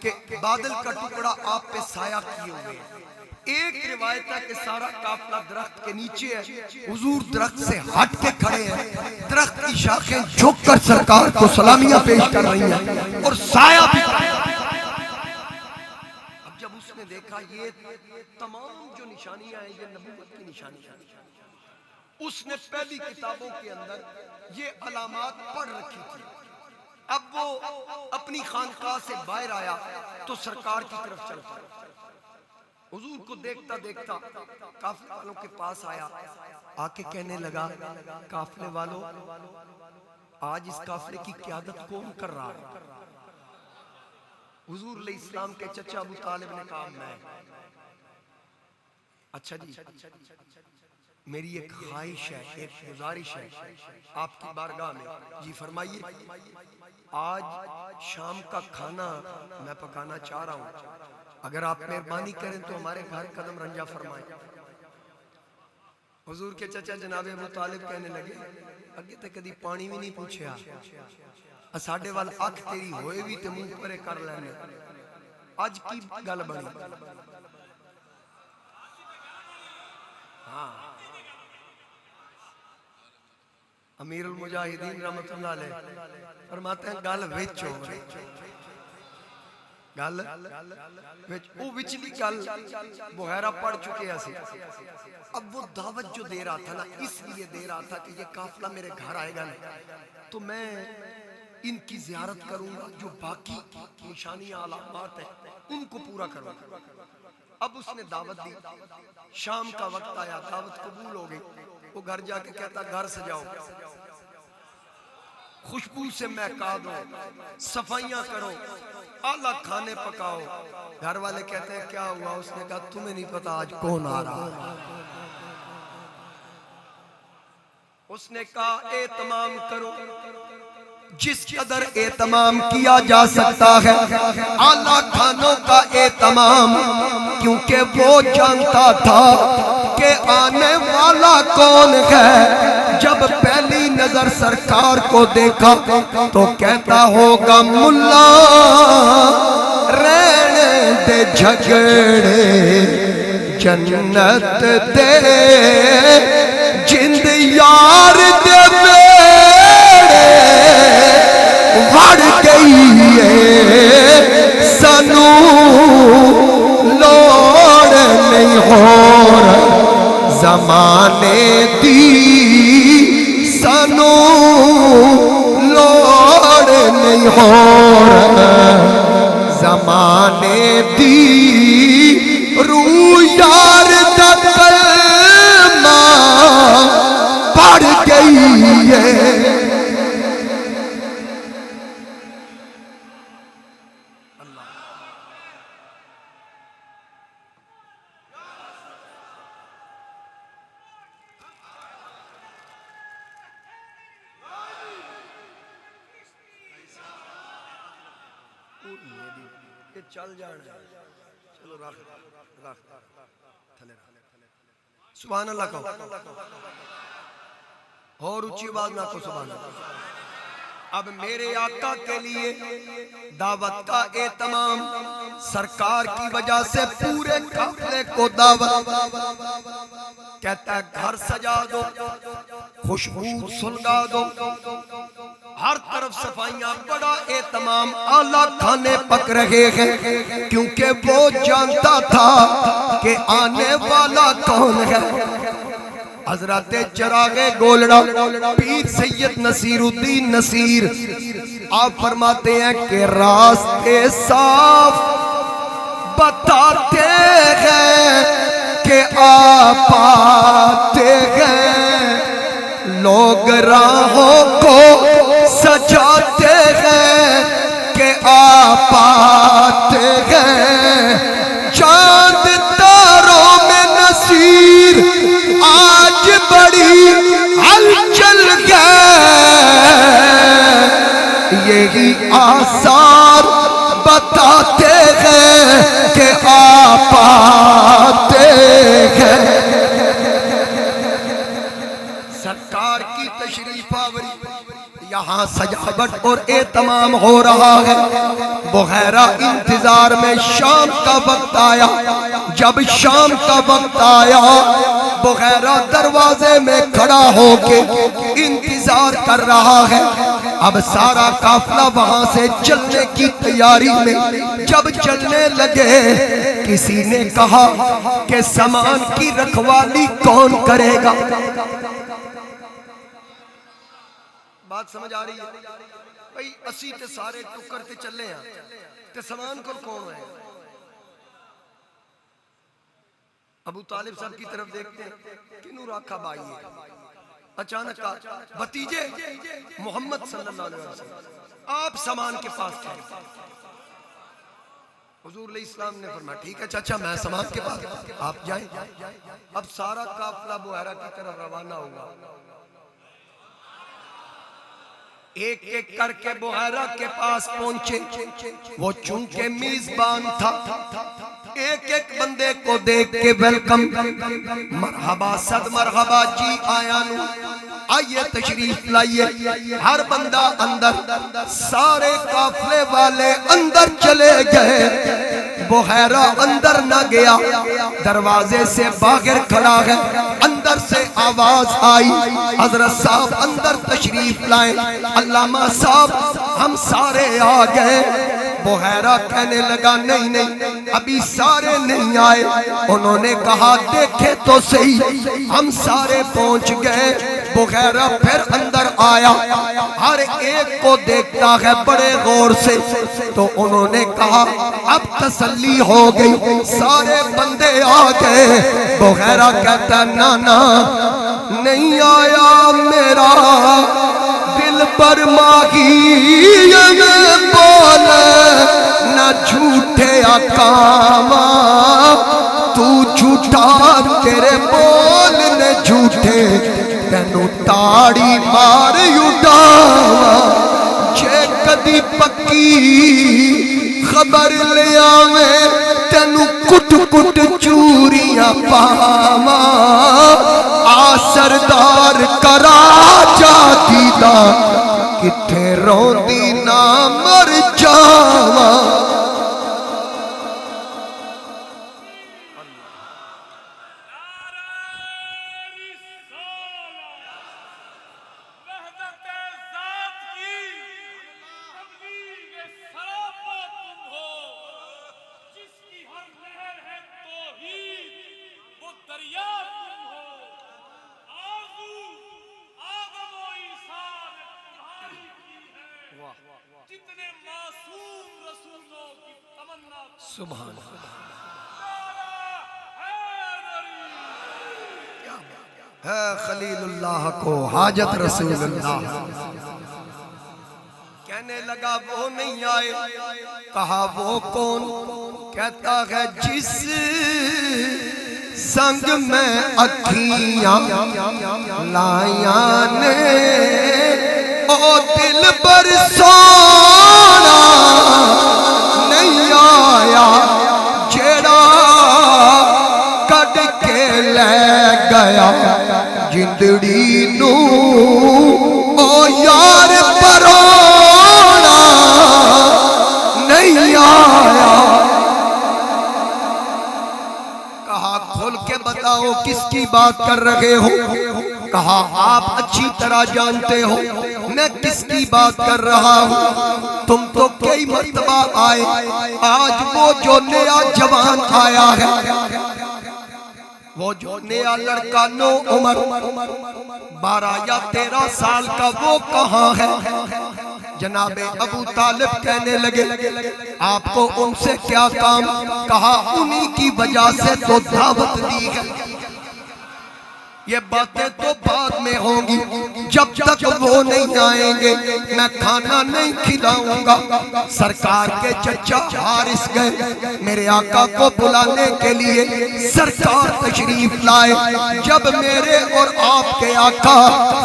کہ بادل کا ٹکڑا آپ پہ سایہ کیے ہوئے ہیں۔ ایک روایت ہے کہ سارا قافلہ درخت کے نیچے ہے، حضور درخت سے ہٹ کے کھڑے ہیں، درخت کی شاخیں جھک کر سرکار کو سلامیاں پیش کر رہی ہیں اور سایہ بھی کر رہی ہیں۔ اب جب اس نے دیکھا یہ تمام جو نشانیاں ہیں یہ نبوت کی نشانیاں ہیں، اس نے پہلی کتابوں کے اندر یہ علامات پڑھ رکھی تھی۔ اب وہ اپنی خانقاہ سے باہر آیا تو سرکار کی طرف چل پڑا، حضور کو دیکھتا دیکھتا قافلے والوں کے پاس آیا، آ کے کہنے لگا قافلے والوں آج اس قافلے کی قیادت کون کر رہا ہے؟ حضور علیہ السلام کے چچا ابو طالب نے کہا میں۔ اچھا جی، میری ایک خواہش ہے، ایک گزارش ہے آپ کی بارگاہ میں۔ جی فرمائیے۔ آج شام کا کھانا میں پکانا چاہ رہا ہوں، اگر آپ مہربانی کریں تو ہمارے گھر قدم رنجہ فرمائیں۔ حضور کے چچا جناب ابو طالب کہنے لگے اگے تے کدی پانی بھی نہیں پوچھیا، ساڈے وال اکھ تیری ہوئے بھی تے منہ پرے کر لینے، اج کی گل بنی؟ ہاں، امیر المجاہدین رحمت اللہ علیہ فرماتے ہیں گل وچ ہو رہی، گل او وچلی گل بحیرہ پڑھ چکے ہیں۔ اب وہ دعوت جو دے رہا تھا نا، اس لیے دے رہا تھا کہ یہ قافلہ میرے گھر آئے گا نا تو میں ان کی زیارت کروں گا، جو باقی نشانیاں علامات ہیں ان کو پورا کروں گا۔ اب اس نے دعوت دی، شام کا وقت آیا، دعوت قبول ہو گئی۔ وہ گھر جا کے کہتا گھر سجاؤ، خوشبو سے مہکا دو، صفائیاں کرو، اعلیٰ کھانے پکاؤ۔ گھر والے کہتے ہیں کیا ہوا؟ اس نے کہا تمہیں نہیں پتا آج کون آ رہا ہے۔ اس نے کہا اہتمام کرو جس قدر اہتمام کیا جا سکتا ہے، اعلیٰ کھانوں کا اہتمام، کیونکہ وہ جانتا تھا کہ آنے والا کون ہے۔ جب پہلی نظر سرکار کو دیکھا تو کہتا ہوگا ملا رہنے دے جھگڑے جنت دے، جند یار دے وڑ گئی ہے، سنو لوڑ نہیں ہو زمانے دی، سنو لوڑ نہیں ہو زمانے دی، روح یار دا کلمہ پڑھ گئی ہے۔ یہ چل جانا ہے. چلو رکھ تھلے رکھ. سبحان اللہ کہو اور اونچی آواز نہ کو سبحان اللہ. اب میرے آقا کے لیے دعوت کا اہتمام سرکار کی وجہ سے پورے قافلے کو دعوت. کہتا ہے گھر سجا دو, خوشبو سلگا دو, ہر طرف صفائیاں, بڑا اہتمام, اعلیٰ کھانے پک رہے ہیں کیونکہ وہ جانتا تھا کہ آنے والا کون ہے. حضرت چراغ گولڑا پیر سید نصیر الدین نصیر آپ فرماتے ہیں کہ راستے صاف بتاتے ہیں کہ آپ آتے ہیں, لوگ راہوں کو سجاتے ہیں کہ آپ آتے ہیں. چاند تاروں میں نصیر آج بڑی ہلچل گئے, یہی آثار بتاتے ہیں کہ آپ آتے ہیں. سرکار کی تشریف آوری, یہاں سجاوٹ اور اہتمام ہو رہا ہے. بحیرہ انتظار میں شام کا وقت آیا. جب شام کا وقت آیا بحیرہ دروازے میں کھڑا ہو کے انتظار کر رہا ہے. اب سارا قافلہ وہاں سے چلنے کی تیاری میں. جب چلنے لگے کسی نے کہا کہ سامان کی رکھوالی کون کرے گا. بات سمجھ آ رہی ہے بھئی؟ اسی تے سارے ٹکر تے چلے ہیں تے سامان کو کون ہے. ابو طالب صاحب کی طرف دیکھتے ہیں کنوں راکھا بھائی ہے. اچانک بھتیجے محمد صلی اللہ علیہ وسلم آپ سامان کے پاس تھے. حضور علیہ السلام نے فرمایا ٹھیک ہے چاچا میں سامان کے پاس, آپ جائیں. اب سارا قافلہ بحیرہ کی طرف روانہ ہوا. ایک ایک کر کے بحیرہ کے پاس پہنچے. وہ چونکہ میزبان تھا ایک ایک بندے کو دیکھ کے ویلکم, مرحبا صد مرحبا, جی آیا نو, آئیے تشریف لائیے. ہر بندہ اندر, سارے قافلے والے اندر چلے گئے. بحیرہ اندر نہ گیا, دروازے سے باہر کھڑا ہے. اندر سے آواز آئی حضرت صاحب اندر تشریف لائیں. علامہ صاحب ہم سارے آ گئے. بحیرہ کہنے لگا نہیں نہیں ابھی سارے نہیں آئے. انہوں نے کہا دیکھے تو صحیح ہم سارے پہنچ گئے. بحیرہ پھر اندر آیا, ہر ایک کو دیکھتا ہے بڑے غور سے. تو انہوں نے کہا اب تسلی ہو گئی, سارے بندے آ گئے. بحیرہ کہتا نا نہیں آیا میرا دل پر ماہی میں بول نہ جھوٹے اقاما, تو جھوٹا تیرے بول نے جھوٹے, تینو تاڑی مار اڈاوا. جے کدی پکی خبر لیا میں تینو کٹ کٹ چوریاں پاوا. آ سردار کرا جاتی دا کتھے روندی نہ مر جاوا. سبحان ہے خلیل اللہ کو حاجت رسول اللہ. کہنے لگا وہ نہیں آئے. کہا وہ کون؟ کہتا ہے جس سنگ میں اکھیاں لائیاں نے او دل پر سونا آیا جندڑی نو او یار پرونا نہیں آیا. کہا کھول کے بتاؤ کس کی بات کر رہے ہو؟ کہا آپ اچھی طرح جانتے ہو میں کس کی بات کر رہا ہوں. تم تو کئی مرتبہ آئے, آج وہ جو نیا جوان آیا ہے, وہ جو نیا لڑکا نو عمر 12 یا 13 سال کا وہ کہاں ہے؟ جناب ابو طالب کہنے لگے آپ کو ان سے کیا کام؟ کہا انہی کی وجہ سے تو دعوت دی ہے. یہ باتیں تو بعد میں ہوں گی, جب تک وہ نہیں آئیں گے میں کھانا نہیں کھلاؤں گا. سرکار کے چچا حارث گئے میرے آقا کو بلانے کے لیے. سرکار تشریف لائے. جب میرے اور آپ کے آقا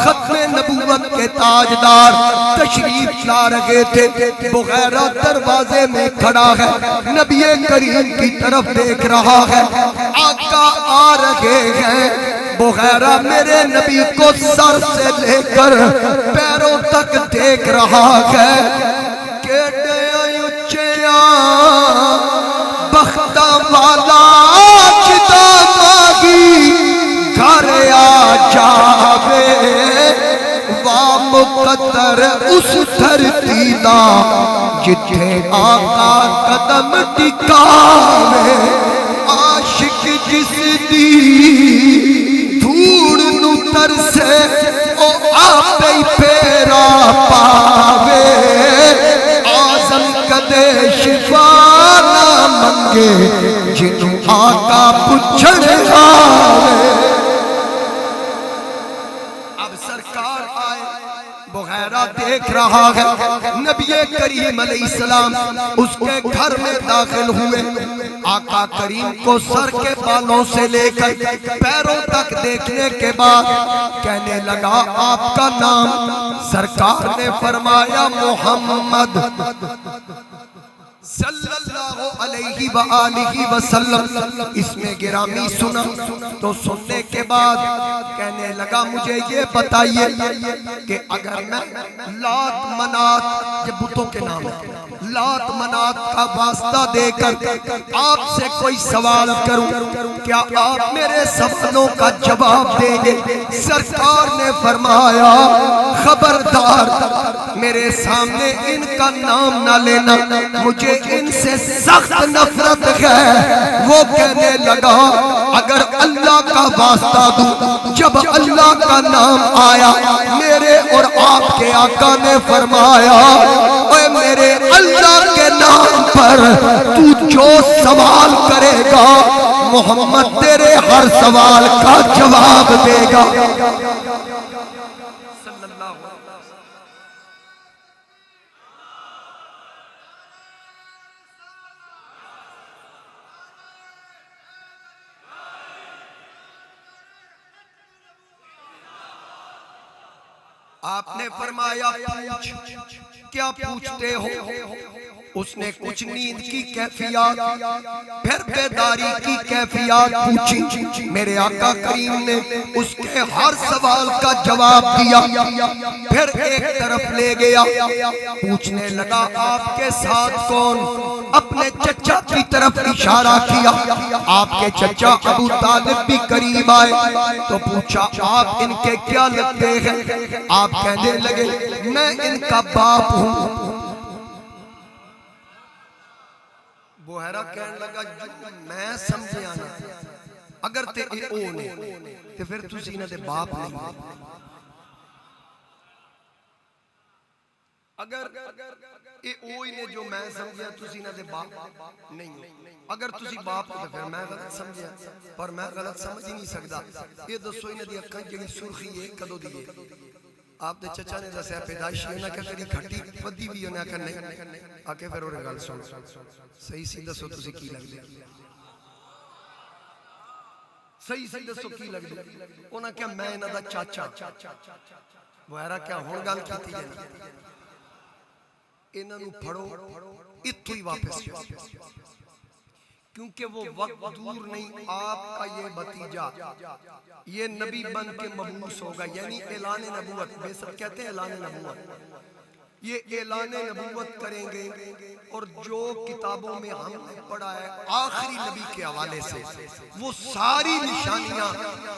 ختم نبوت کے تاجدار تشریف لا رہے تھے, بغیرہ دروازے میں کھڑا ہے, نبی کریم کی طرف دیکھ رہا ہے. آقا آ رہے ہیں, بغیرہ میرے نبی کو سر سے لے کر پیروں تک دیکھ رہا ہے. کیڑے اچھیاں بختہ والا جدا ماگی گھر آ جاوے, وا مقدر اس دھرتی دا جتھے آقا قدم ٹکاوے. عاشق جس دی دھوڑ نو ترسے او آپ ہی پیرا پاوے, آزم کدے شفا نہ منگے جنوں آقا پچھڑ آوے. اب سرکار آئے, بغیرہ دیکھ رہا ہے. نبی کریم علیہ السلام اس کے گھر میں داخل ہوئے. آقا کریم کو سر کے بالوں سے لے کر پیروں تک دیکھنے کے بعد کہنے لگا آپ کا نام؟ سرکار نے فرمایا محمد صلی اللہ علیہ وآلہ وسلم. اس میں گرامی سنا تو سننے کے بعد کہنے لگا مجھے یہ بتائیے کہ اگر میں لات منات, یہ بتوں کے نام ہے, لات منات کا واسطہ دے کر آپ سے کوئی سوال کروں, کیا آپ میرے سوالوں کا جواب دیں گے؟ سرکار نے فرمایا خبردار میرے سامنے ان کا نام نہ لینا, مجھے ان سے سخت نفرت ہے. وہ کہنے لگا اگر اللہ کا واسطہ دوں, جب اللہ کا نام آیا میرے اور آپ کے آقا نے فرمایا اے میرے اللہ کے نام پر تو جو سوال کرے گا محمد تیرے ہر سوال کا جواب دے گا. آپ نے فرمایا پوچھ, کیا پوچھتے ہو؟ اس نے کچھ نیند کی کیفیات پھر بیداری کی کیفیات پوچھی. میرے آقا کریم نے اس کے ہر سوال کا جواب دیا. پھر ایک طرف لے گیا, پوچھنے لگا آپ کے ساتھ کون؟ اپنے چچا کی طرف اشارہ کیا. آپ کے چچا ابو طالب بھی قریب آئے تو پوچھا آپ ان کے کیا لگتے ہیں؟ آپ کہنے لگے میں ان کا باپ ہوں. بحیرہ کہنے لگا جو میں سمجھے آنا اگر تے اے او نے تے پھر تسی نہ دے باپ نہیں. اگر اے اوئی نے جو میں سمجھے تسی نہ دے باپ نہیں. اگر تسی باپ ہو تے پھر میں غلط سمجھے, پر میں غلط سمجھ ہی نہیں سکتا. یہ دسو انہاں دی اکھاں جڑی سرخی ہے کدوں دی ہے؟ آپ دے چچا نے دسیا پیدائش انہاں کہ کدی کھٹی ودی بھی انہاں کہ نہیں. آ کے پھر اور گل سن صحیح سی دسو تسی کی لگ دے, صحیح سی دسو کی لگ دے. انہاں کہ میں انہاں دا چاچا. بحیرہ کیا ہن گل کیتی جائے؟ انہاں نو پھڑو اتھو ہی واپس جاؤ. کیونکہ وہ وقت دور نہیں، آپ کا یہ بھتیجا یہ نبی بن کے مبعوث ہوگا، یعنی اعلان نبوت، بے شک کہتے ہیں اعلان نبوت، یہ اعلان نبوت کریں گے، اور جو کتابوں میں ہم نے پڑھا ہے آخری نبی کے حوالے سے وہ ساری نشانیاں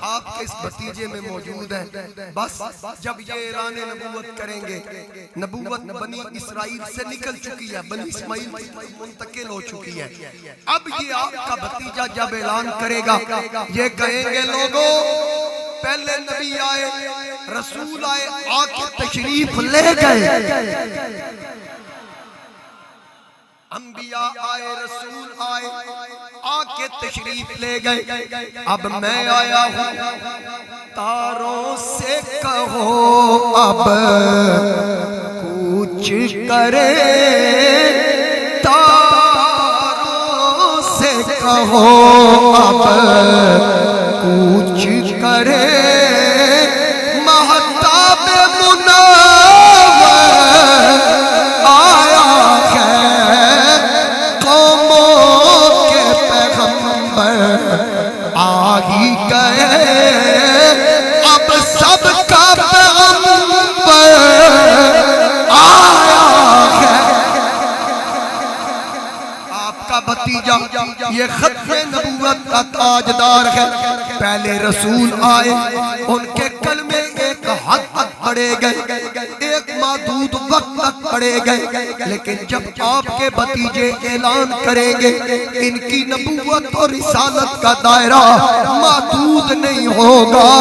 آپ کے اس بھتیجے میں موجود ہیں۔ بس جب یہ اعلان نبوت کریں گے، نبوت بنی اسرائیل سے نکل چکی ہے، بنی اسماعیل منتقل ہو چکی ہے، اب یہ آپ کا بھتیجا جب اعلان کرے گا، یہ کہیں گے لوگوں پہلے نبی آئے، رسول آئے، آ کے تشریف لے گئے، انبیاء آئے، رسول آئے، آ کے تشریف لے گئے، اب میں آیا ہوں، تاروں سے کہو اب کچھ کرے، تاروں سے کہو اب کچھ کرے، مہتاب منور آیا ہے، قوموں کے پیغمبر آ ہی گئے، اب سب کا پیغمبر آیا ہے۔ آپ کا بھتیجا یہ ختم نبوت کا تاجدار ہے، پہلے رسول آئے، ان کے کلمے ایک حد تک پڑے گئے، ایک محدود وقت تک پڑے گئے، لیکن جب آپ کے بھتیجے اعلان کریں گے، ان کی نبوت اور رسالت کا دائرہ محدود نہیں ہوگا،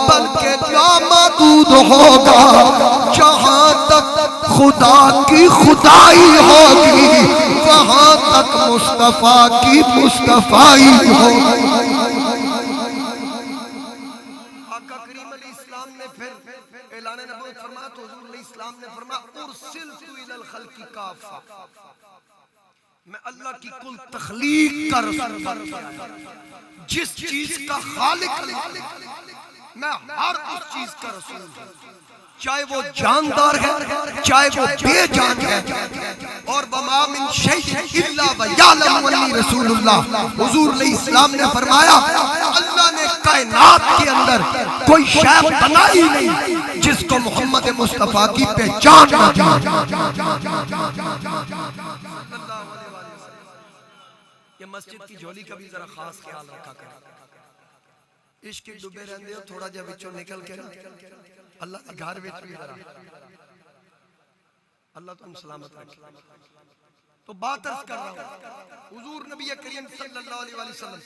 بلکہ لامحدود ہوگا، جہاں تک خدا کی خدائی ہوگی وہاں تک مصطفیٰ کی مصطفائی ہوگی۔ آقا کریم علیہ السلام نے پھر اعلان نبوت فرمایا تو حضور علیہ السلام نے فرمایا ارسلت الی الخلق کافہ، میں اللہ کی کل تخلیق کا رسول بن کے آیا، جس چیز کا خالق میں ہر اس چیز کا رسول ہوں، چاہے وہ جاندار ہے چاہے وہ بے جان ہے، اور وما من شیء الا ویعلم انی رسول اللہ، حضور علیہ السلام نے فرمایا اللہ نے کائنات کے اندر کوئی شے بنائی نہیں جس کو محمد مصطفیٰ کی پہچان نہ دی۔ یہ مسجد کی جھولی کا بھی ذرا خاص خیال رکھا کریں، عشق ڈبے رہندے ہو، تھوڑا جا بچوں نکل کے اللہ کے گھر وچ بھی ذرا اللہ تم سلامت رکھے۔ تو بات عرض کر رہا ہوں، حضور نبی کریم صلی اللہ علیہ وسلم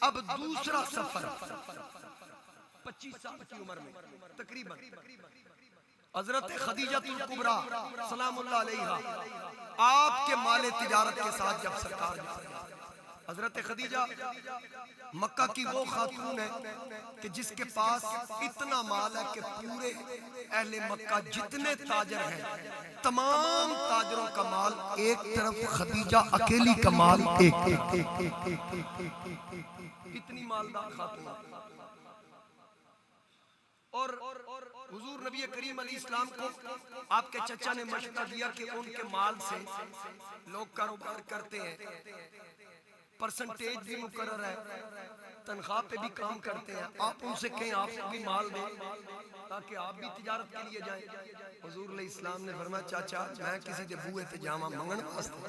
اب دوسرا سفر 25 سال کی عمر میں تقریباً حضرت خدیجہ الکبریٰ سلام اللہ علیہا آپ کے مال تجارت کے ساتھ جب سرکار جا، حضرت خدیجہ مکہ کی وہ خاتون ہے کہ جس کے پاس اتنا مال ہے کہ پورے اہل مکہ جتنے تاجر ہیں تمام تاجروں کا مال ایک طرف، خدیجہ اکیلی کا مال ایک، اتنی مالدار خاتون۔ اور حضور نبی کریم علیہ السلام کو آپ کے چچا نے مشورہ دیا کہ ان کے مال سے لوگ کاروبار کرتے ہیں، پرسنٹیج بھی مقرر ہے، تنخواہ پہ بھی کام کرتے ہیں، آپ ان سے کہیں آپ کو بھی مال دیں تاکہ آپ بھی تجارت کے لیے جائیں۔ حضور علیہ السلام نے فرمایا چاچا میں کسی دے بوئے تے جاواں منگن واسطے،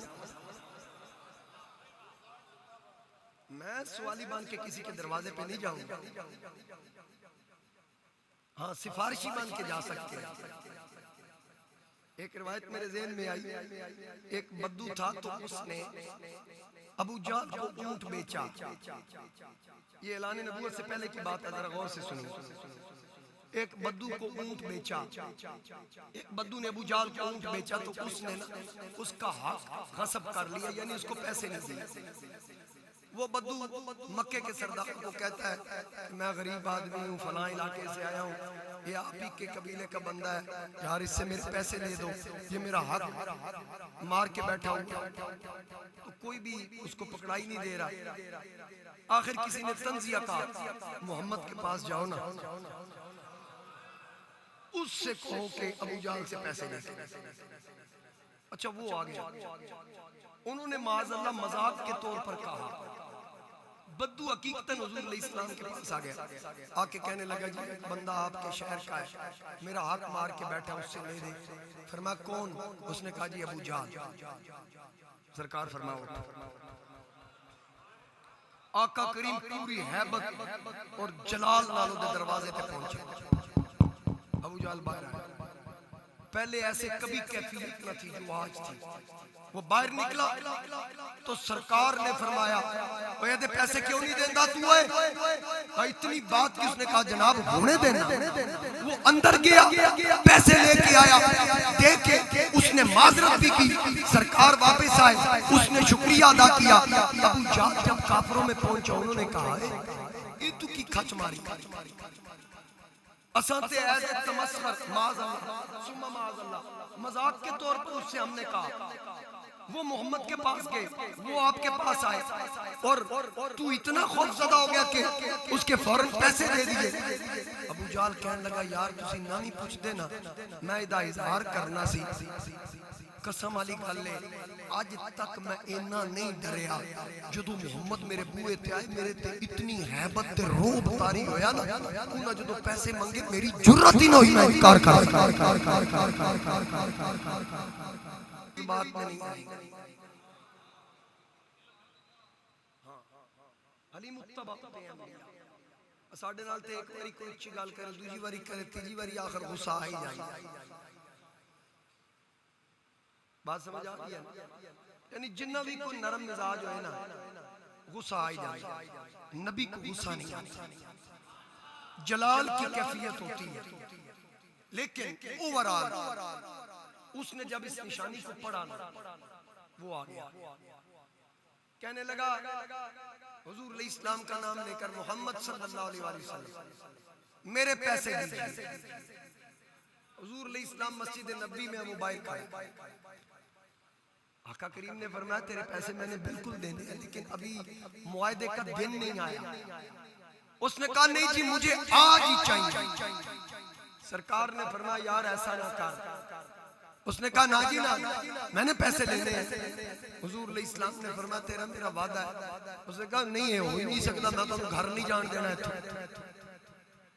میں سوالی بن کے کسی کے دروازے پہ نہیں جاؤں گا، ہاں سفارشی بن کے جا سکتے ہیں۔ ایک روایت میرے ذہن میں آئی، ایک بدو تھا تو اس نے ابو جہل کو اونٹ بیچا، یہ اعلان نبوت سے پہلے کی بات ہے، ذرا غور سے سنیں۔ ایک بدو کو اونٹ بیچا، ایک بدو نے ابو جہل کو اونٹ بیچا تو اس نے اس کا حق غصب کر لیا، یعنی اس کو پیسے نہیں دیے۔ وہ بدو مکے کے سردار کو کہتا ہے میں غریب آدمی ہوں، فلاں علاقے سے آیا ہوں، یہ آپ ہی کے قبیلے کا بندہ ہے، یار اس سے میرے پیسے لے دو، یہ میرا حق مار کے بیٹھا ہوں۔ تو کوئی بھی اس کو پکڑائی نہیں دے رہا، آخر کسی نے تنزیہ کہا محمد کے پاس جاؤ نا، اس سے کہو کہ ابو جہل سے پیسے لے دے۔ اچھا وہ آ گیا، انہوں نے معاذ اللہ مذاق کے طور پر کہا بدو حقیقتاً حضور علیہ السلام کے پاس آ گیا، آ کے کہنے لگا جی بندہ آپ کے شہر کا ہے، میرا ہاتھ مار کے بیٹھا، اس سے لے دے۔ فرمایا کون؟ اس نے کہا جی ابو جہل۔ سرکار فرمایا اٹھو۔ آقا کریم پوری ہیبت اور جلال نالوں دے دروازے تے پہنچے۔ ابو جہل باہر آیا۔ پہلے ایسے کبھی کیفیت نہ تھی جو آج تھی۔ وہ باہر نکلا تو سرکار نے فرمایا وہ یہ دے پیسے کیوں نہیں دیندہ تو ہے؟ اتنی بات کی اس نے کہا جناب ہونے دینا۔ وہ اندر گیا، پیسے لے کے آیا، دے کے اس نے معذرت بھی کی، سرکار واپس آئے، اس نے شکریہ ادا کیا۔ ابو جہل جب کافروں میں پہنچا انہوں نے کہا یہ تو کی کھچ ماری، اسانتے ایز تمسخر معاذ اللہ ثم معاذ اللہ، مذاق کے طور پر اس سے ہم نے کہا وہ محمد کے پاس گئے، وہ آپ کے پاس آئے اور تو اتنا خوف زدہ ہو گیا کہ اس کے فوراں پیسے دے دیے۔ ابو جہل کہنے لگا یار تسی نہ نہیں پوچھ دینا، میں ادھا اظہار کرنا سی۔ قسم علی گل ہے آج تک میں اینا نہیں ڈریا، جدو محمد میرے بوئے تے آئے میرے تے اتنی حیبت تے روب تاری ہویا نا، انہاں جدو پیسے منگے میری جرت ہی نہ ہوئی میں انکار بات میں نہیں آئی۔ علی متبع ساڑھے نال تے ایک باری کوئی اچھی گال کرے، دوسری باری کرے، تیجی باری آخر غصہ آئی جائے۔ بات سمجھ آ گئی ہے؟ یعنی جنہ بھی کوئی نرم مزاج ہوئے نا غصہ آئی جائے، نبی کو غصہ نہیں آتا، جلال کی کیفیت ہوتی ہے۔ لیکن اوورال اس نے جب اس نشانی کو پڑھا نا وہ آ گیا، کہنے لگا حضور علیہ السلام کا نام لے کر محمد صلی اللہ علیہ وسلم میرے پیسے دیجئے۔ حضور علیہ السلام مسجد نبی میں موبائل کھائے، آقا کریم نے فرمایا تیرے پیسے میں نے بالکل دینے ہیں لیکن ابھی معاہدے کا دن نہیں آیا۔ اس نے کہا نہیں جی مجھے آج ہی چاہیے۔ سرکار نے فرمایا یار ایسا نہ کر۔ اس نے کہا نا جی نا میں نے پیسے لینے ہیں۔ حضور علیہ السلام نے فرمایا تیرا میرا وعدہ ہے۔ اس نے کہا نہیں ہے ہو ہی نہیں سکتا، میں تو گھر نہیں جان دینا ہے۔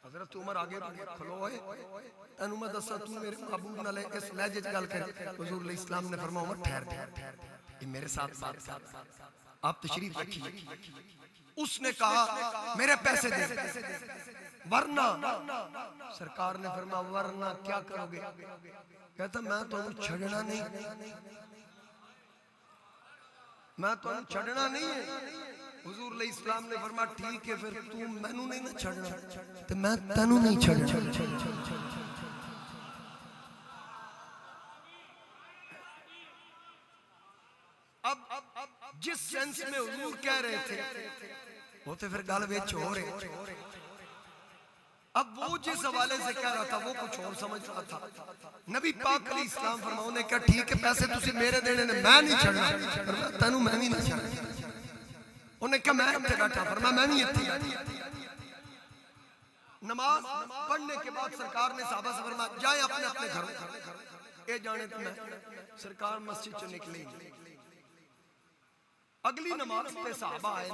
حضرت عمر آگے کھلو ہوئے، تینوں میں دسا تو میرے محبوب نہ لے اس لہجے گل کر۔ حضور علیہ السلام نے فرمایا عمر ٹھہر یہ میرے ساتھ بات کر، آپ تشریف رکھیے۔ اس نے کہا میرے پیسے دے ورنہ، سرکار نے فرمایا ورنہ کیا کرو گے؟ کہتا میں تو چھڑنا نہیں، میں تو چھڑنا نہیں ہے۔ حضور علیہ السلام نے فرمایا ٹھیک ہے پھر تو مینوں نہیں نہ چھڑنا تو میں تینوں نہیں چھڑنا۔ اب جس سینس میں حضور کہہ رہے تھے وہ تو پھر گل وچ ہو رہے، اب وہ جس حوالے سے کہہ رہا تھا وہ کچھ اور سمجھ رہا تھا۔ نبی پاک علیہ السلام فرماؤں نے کہا ٹھیک ہے پیسے تسی میرے دینے نے میں نہیں چھڑنا، تینوں میں نہیں چھڑنا۔ انہوں نے کہا میں اتنے بیٹھا، فرمایا میں نہیں اتنے۔ نماز پڑھنے کے بعد سرکار نے صحابہ سے فرمایا جائیں اپنے اپنے گھروں، اے جانے تو میں سرکار مسجد سے نکلیں۔ اگلی نماز پہ صحابہ آئے،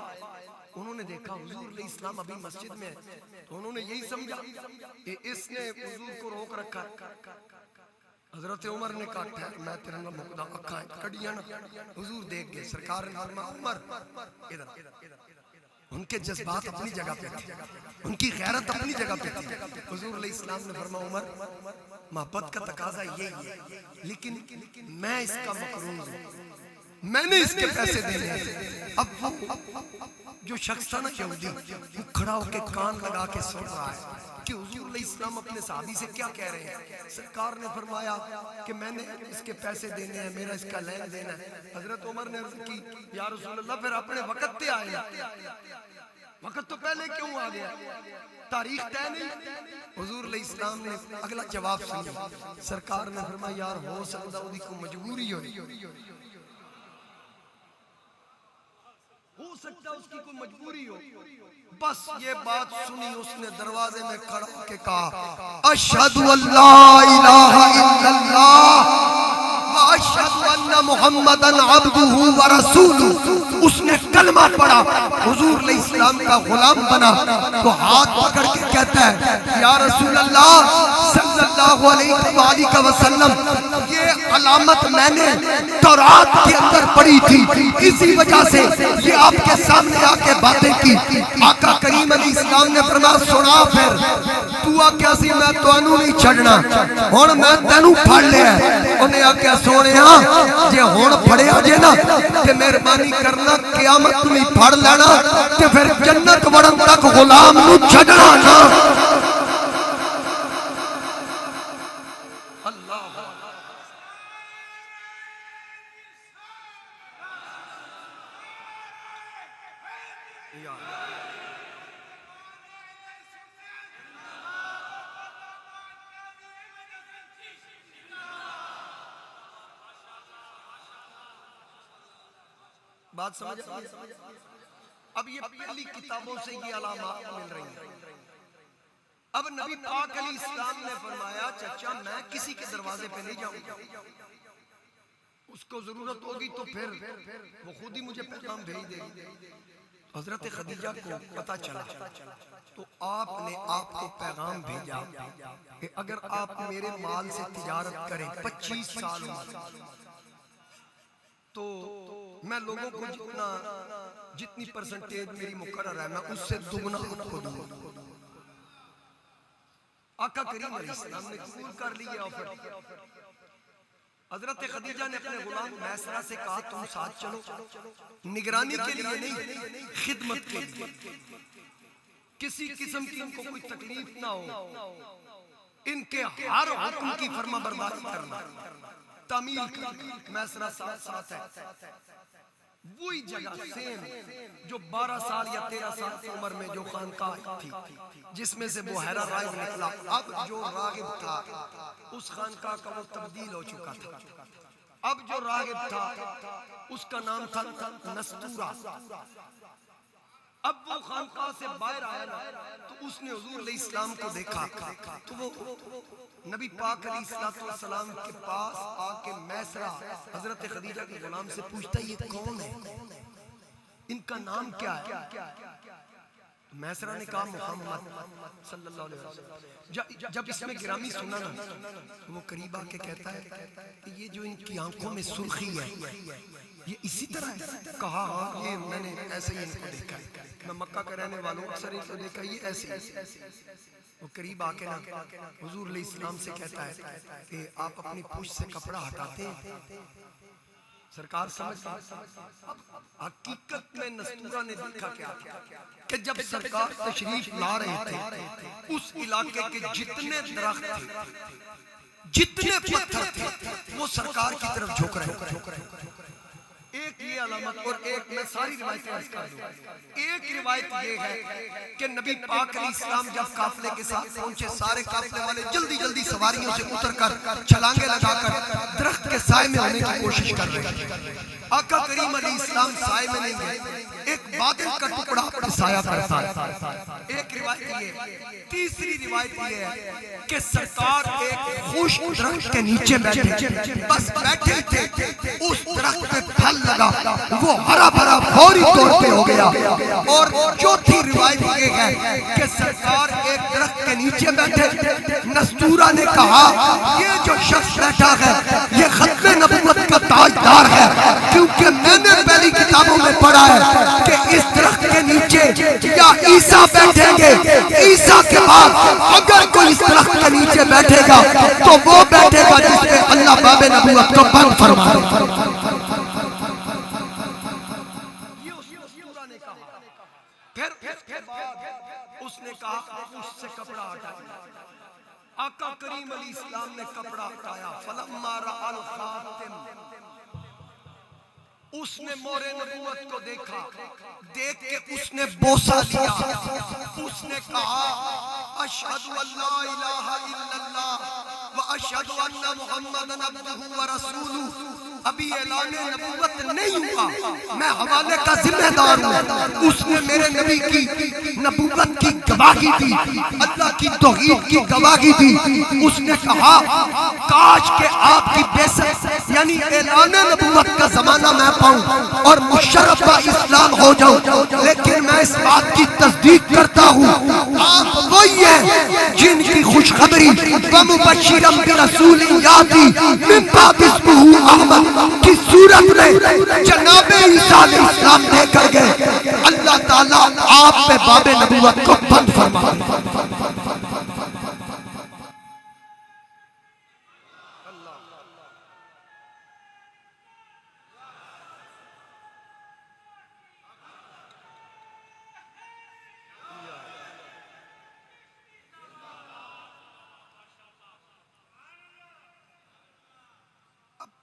انہوں نے دیکھا حضور علیہ السلام ابھی مسجد میں ہے، تو انہوں نے یہی سمجھا کہ اس نے حضور کو روک رکھا ہے۔ حضرت عمر نے کہا ٹھہر میں تیرا نہ مقدہ اکھائیں کڑیاں نا۔ حضور دیکھ گئے، سرکار نے فرمایا عمر ادھر۔ ان کے جذبات اپنی جگہ پہ تھے، ان کی غیرت اپنی جگہ پہ تھی۔ حضور علیہ السلام نے فرمایا عمر محبت کا تقاضا یہی ہے لیکن میں اس کا مقروض ہوں، میں نے اس کے پیسے دینے ہیں۔ اب وہ جو شخص تھا نا یہودی وہ کھڑا ہو کے کان لگا کے سن رہا ہے کہ حضور علیہ السلام اپنے صحابی سے کیا کہہ رہے ہیں۔ سرکار نے فرمایا کہ میں نے اس کے پیسے دینے ہیں، میرا اس کا لین دینا ہے۔ حضرت عمر نے عرض کی یا رسول اللہ پھر اپنے وقت پہ آئے، وقت تو پہلے کیوں آ گیا؟ تاریخ طے نہیں؟ حضور علیہ السلام نے اگلا جواب سنا، سرکار نے فرمایا یار ہو سکتا ہے کو مجبوری ہوئی، ہو سکتا ہے اس کی کوئی مجبوری ہو۔ بس یہ بات سنی اس نے دروازے میں کھڑا ہو کے کہا اشہد ان لا الہ الا اللہ و اشہد ان محمدن عبدہ ورسولہ، اس نے کلمہ پڑھا، حضور علیہ السلام کا غلام بنا، تو ہاتھ پکڑ کے کہتا ہے یا رسول اللہ صلی اللہ علیہ وآلہ وسلم، یہ علامت میں نے تورات کے اندر پڑھی تھی، اسی وجہ سے یہ آپ کے سامنے آ کے باتیں کی۔ آقا کریم علیہ السلام نے فرمایا سنا پھر تو آکیا سی میں تو انہوں نہیں چھڑنا، ہون میں تینوں پھڑ لیا ہے۔ انہیں آکیا سونے ہاں جے ہون پھڑے آجے نا کہ مہربانی کرنا قیامت میں پھڑ لینا کہ پھر جنت وڑن تک غلام نو چھڑنا نا۔ بات سمجھ آئی؟ اب یہ پہلی کتابوں سے یہ علامات مل رہی ہیں۔ اب نبی پاک علیہ السلام نے فرمایا چچا میں کسی کے دروازے پہ نہیں جاؤں گا، اس کو ضرورت ہوگی تو پھر وہ خود ہی مجھے پیغام بھیج دے گی۔ حضرت خدیجہ کو پتا چلا تو آپ نے آپ کو پیغام بھیجا کہ اگر آپ میرے مال سے تجارت کریں 25 سال تو میں لوگوں کو جتنی پرسنٹیج میری مقرر ہے میں اس سے دگنا کو دوں گا۔ آقا کریم علیہ السلام نے قبول کر لیا آفر۔ حضرت خدیجہ نے اپنے غلام میسرہ سے کہا تم ساتھ چلو، نگرانی کے لیے نہیں، خدمت کے لیے، کسی قسم کی ان کو کوئی تکلیف نہ ہو، ان کے ہر حکم کی فرما برداری کرنا، تعمیل کرنا۔ میسرہ ساتھ ہے، وہی جگہ سیم جو 12 سال یا 13 سال کی عمر میں جو خانقاہ تھی جس میں سے بحیرہ راہب نکلا، اب جو راغب تھا اس خانقاہ کا وہ تبدیل ہو چکا تھا، اب جو راغب تھا اس کا نام تھا نستورہ۔ اب وہ خانقاہ سے باہر آیا تو اس نے حضور علیہ السلام کو دیکھا تو وہ نبی پاک علیہ السلام کے پاس آ کے میسرہ حضرت خدیجہ کے غلام سے پوچھتا ہے یہ کون ہے، ان کا نام کیا ہے؟ میسرہ نے کہا محمد صلی اللہ علیہ وسلم۔ جب اس میں گرامی سنا نا وہ قریب آ کے کہتا ہے کہ یہ جو ان کی آنکھوں میں سرخی ہے یہ اسی طرح ہے؟ کہا ہاں یہ میں نے ایسے ہی ان کو دیکھا ہے، میں مکہ کے رہنے والوں اکثر ان کو دیکھا یہ ایسے ہی۔ وہ قریب آ کے نا حضور علیہ السلام سے کہتا ہے کہ آپ اپنی پوچھ سے کپڑا ہٹاتے ہیں؟ سرکار سمجھتے حقیقت میں نستورہ نے دیکھا کیا کہ جب سرکار تشریف لا رہے تھے اس علاقے کے جتنے درخت تھے جتنے پتھر تھے وہ سرکار کی طرف جھک رہے تھے۔ ایک یہ علامت اور ایک میں ساری روایتیں عرض کر دوں۔ ایک روایت یہ ہے کہ نبی پاک علیہ السلام جب قافلے کے ساتھ پہنچے سارے قافلے والے جلدی جلدی سواریوں سے اتر کر چھلانگے لگا کر درخت کے سائے میں ہونے کی کوشش کر رہے ہیں۔ آقا کریم علیہ السلام سائے میں نہیں گئے، ایک بادل کا ٹکڑا اپنے سایہ کرتا ہے۔ ایک روایت یہ، تیسری روایت یہ ہے کہ سرکار ایک خشک درخت کے نیچے بیٹھے، بس بیٹھے تھے اس درخت پہ پھل لگا، وہ ہرا بھرا فوری طور پہ ہو گیا۔ اور چوتھی روایت یہ ہے کہ سرکار ایک درخت کے نیچے بیٹھے، نستورہ نے کہا یہ جو شخص بیٹھا ہے یہ ختم نبوت کا تاجدار ہے، کیونکہ میں نے پہلی کتابوں میں پڑھا ہے کہ اس درخت کے نیچے یا عیسیٰ بیٹھیں گے، عیسیٰ کے بعد اگر کوئی اس درخت کے نیچے بیٹھے گا تو وہ بیٹھے گا جس پہ اللہ باب نبوت کو بند فرمائے۔ اس نے کہا اس سے کپڑا ہٹایا، آقا کریم علیہ السلام نے کپڑا ہٹایا، فلما رأى الخاتم، اس نے مہر نبوت کو دیکھا، دیکھ کے اس نے بوسہ دیا، اس نے کہا اشہد ان لا الہ الا اللہ واشہد ان محمدا عبدہ ورسولہ، ابھی اعلان نبوت نہیں ہوا، میں حوالے کا ذمہ دار ہوں، اس نے میرے نبی کی نبوت کی گواہی دی، اللہ کی توحید کی گواہی دی۔ اس نے کہا کاش کہ آپ کی بعثت یعنی اعلان نبوت کا زمانہ میں پاؤں اور مشرف اسلام ہو جاؤں، لیکن میں اس بات کی تصدیق کرتا ہوں آپ وہی ہیں جن کی خوشخبری وَمُبَشِّرًا بِرَسُولٍ يَأْتِي مِن بَعْدِهِ اسْمُهُ أَحْمَدُ کی صورت میں جناب عیسیٰ علیہ السلام دے کر گئے۔ اللہ تعالیٰ آپ پہ باب نبوت کو بند فرما دے۔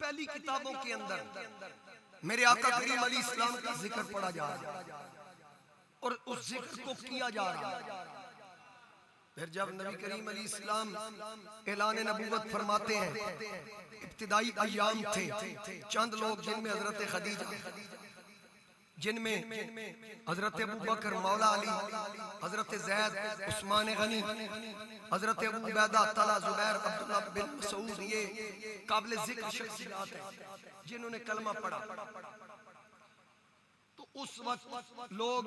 پہلی کتابوں کے اندر میرے آقا کریم علیہ السلام کا ذکر پڑھا جا رہا ہے اور اس ذکر کو کیا جا رہا ہے۔ پھر جب نبی کریم علیہ السلام اعلان نبوت فرماتے ہیں، ابتدائی ایام تھے، چند لوگ جن میں حضرت خدیجہ، جن میں حضرت ابو بکر مولا علی، حضرت زید، عثمان غنی، حضرت ابو عبیدہ، طلحہ، زبیر، عبداللہ بن مسعود، یہ قابل ذکر شخصیات ہیں جنہوں نے کلمہ پڑھا۔ تو اس وقت لوگ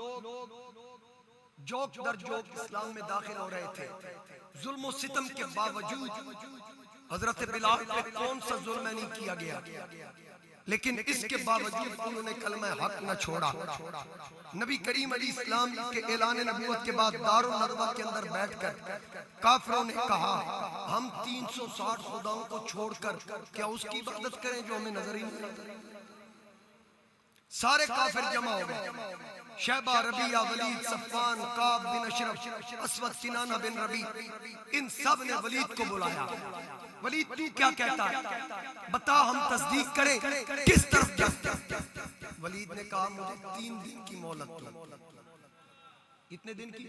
جوک در جوک اسلام میں داخل ہو رہے تھے۔ ظلم و ستم کے باوجود حضرت بلال پہ کون سا ظلم نہیں کیا گیا، لیکن اس کے باوجود انہوں نے کلمہ حق نہ چھوڑا۔ نبی کریم علیہ السلام کے اعلان نبوت کے بعد دار الندوہ کے اندر بیٹھ کر کافروں نے کہا ہم 360 خداؤں کو چھوڑ کر کیا اس کی عبادت کریں جو ہمیں نظر ہی نہیں آتا۔ سارے کافر جمع ہو گئے، شیبہ، ربیعہ، ولید، صفوان، کعب بن اشرف، اسود، کنانہ بن ربیع، ان سب نے ولید کو بلایا۔ ولید تو کیا کہتا ہے بتا، ہم تصدیق کریں کس طرف جاتے۔ ولید نے کہا مجھے 3 دن کی مہلت دو۔ اتنے دن کی؟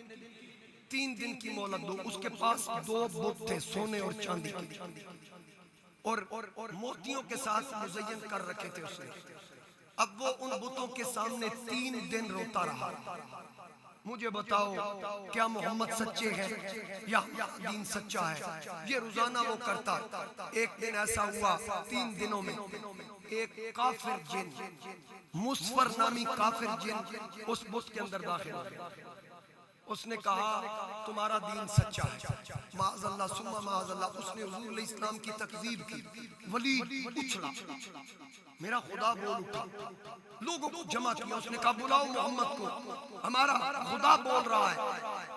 3 دن کی مہلت دو۔ اس کے پاس 2 بت تھے سونے اور چاندی کے، اور موتیوں کے ساتھ مزین کر رکھے تھے اس نے۔ اب وہ ان بتوں کے سامنے 3 دن روتا رہا، مجھے بتاؤ کیا محمد سچے ہیں یا دین سچا ہے؟ یہ روزانہ وہ کرتا۔ ایک دن ایسا ہوا 3 دنوں میں ایک کافر جن، مصفر نامی کافر جن اس بت کے اندر داخل ہو گیا۔ اس نے کہا تمہارا دین سچا ہے، معاذ اللہ ثم معاذ اللہ۔ اس نے حضور علیہ السلام کی تکذیب کی۔ ولید اچھلا، میرا خدا بول اٹھا، لوگوں کو جمع کیا۔ اس نے کہا بلاؤ محمد کو، ہمارا خدا بول رہا ہے،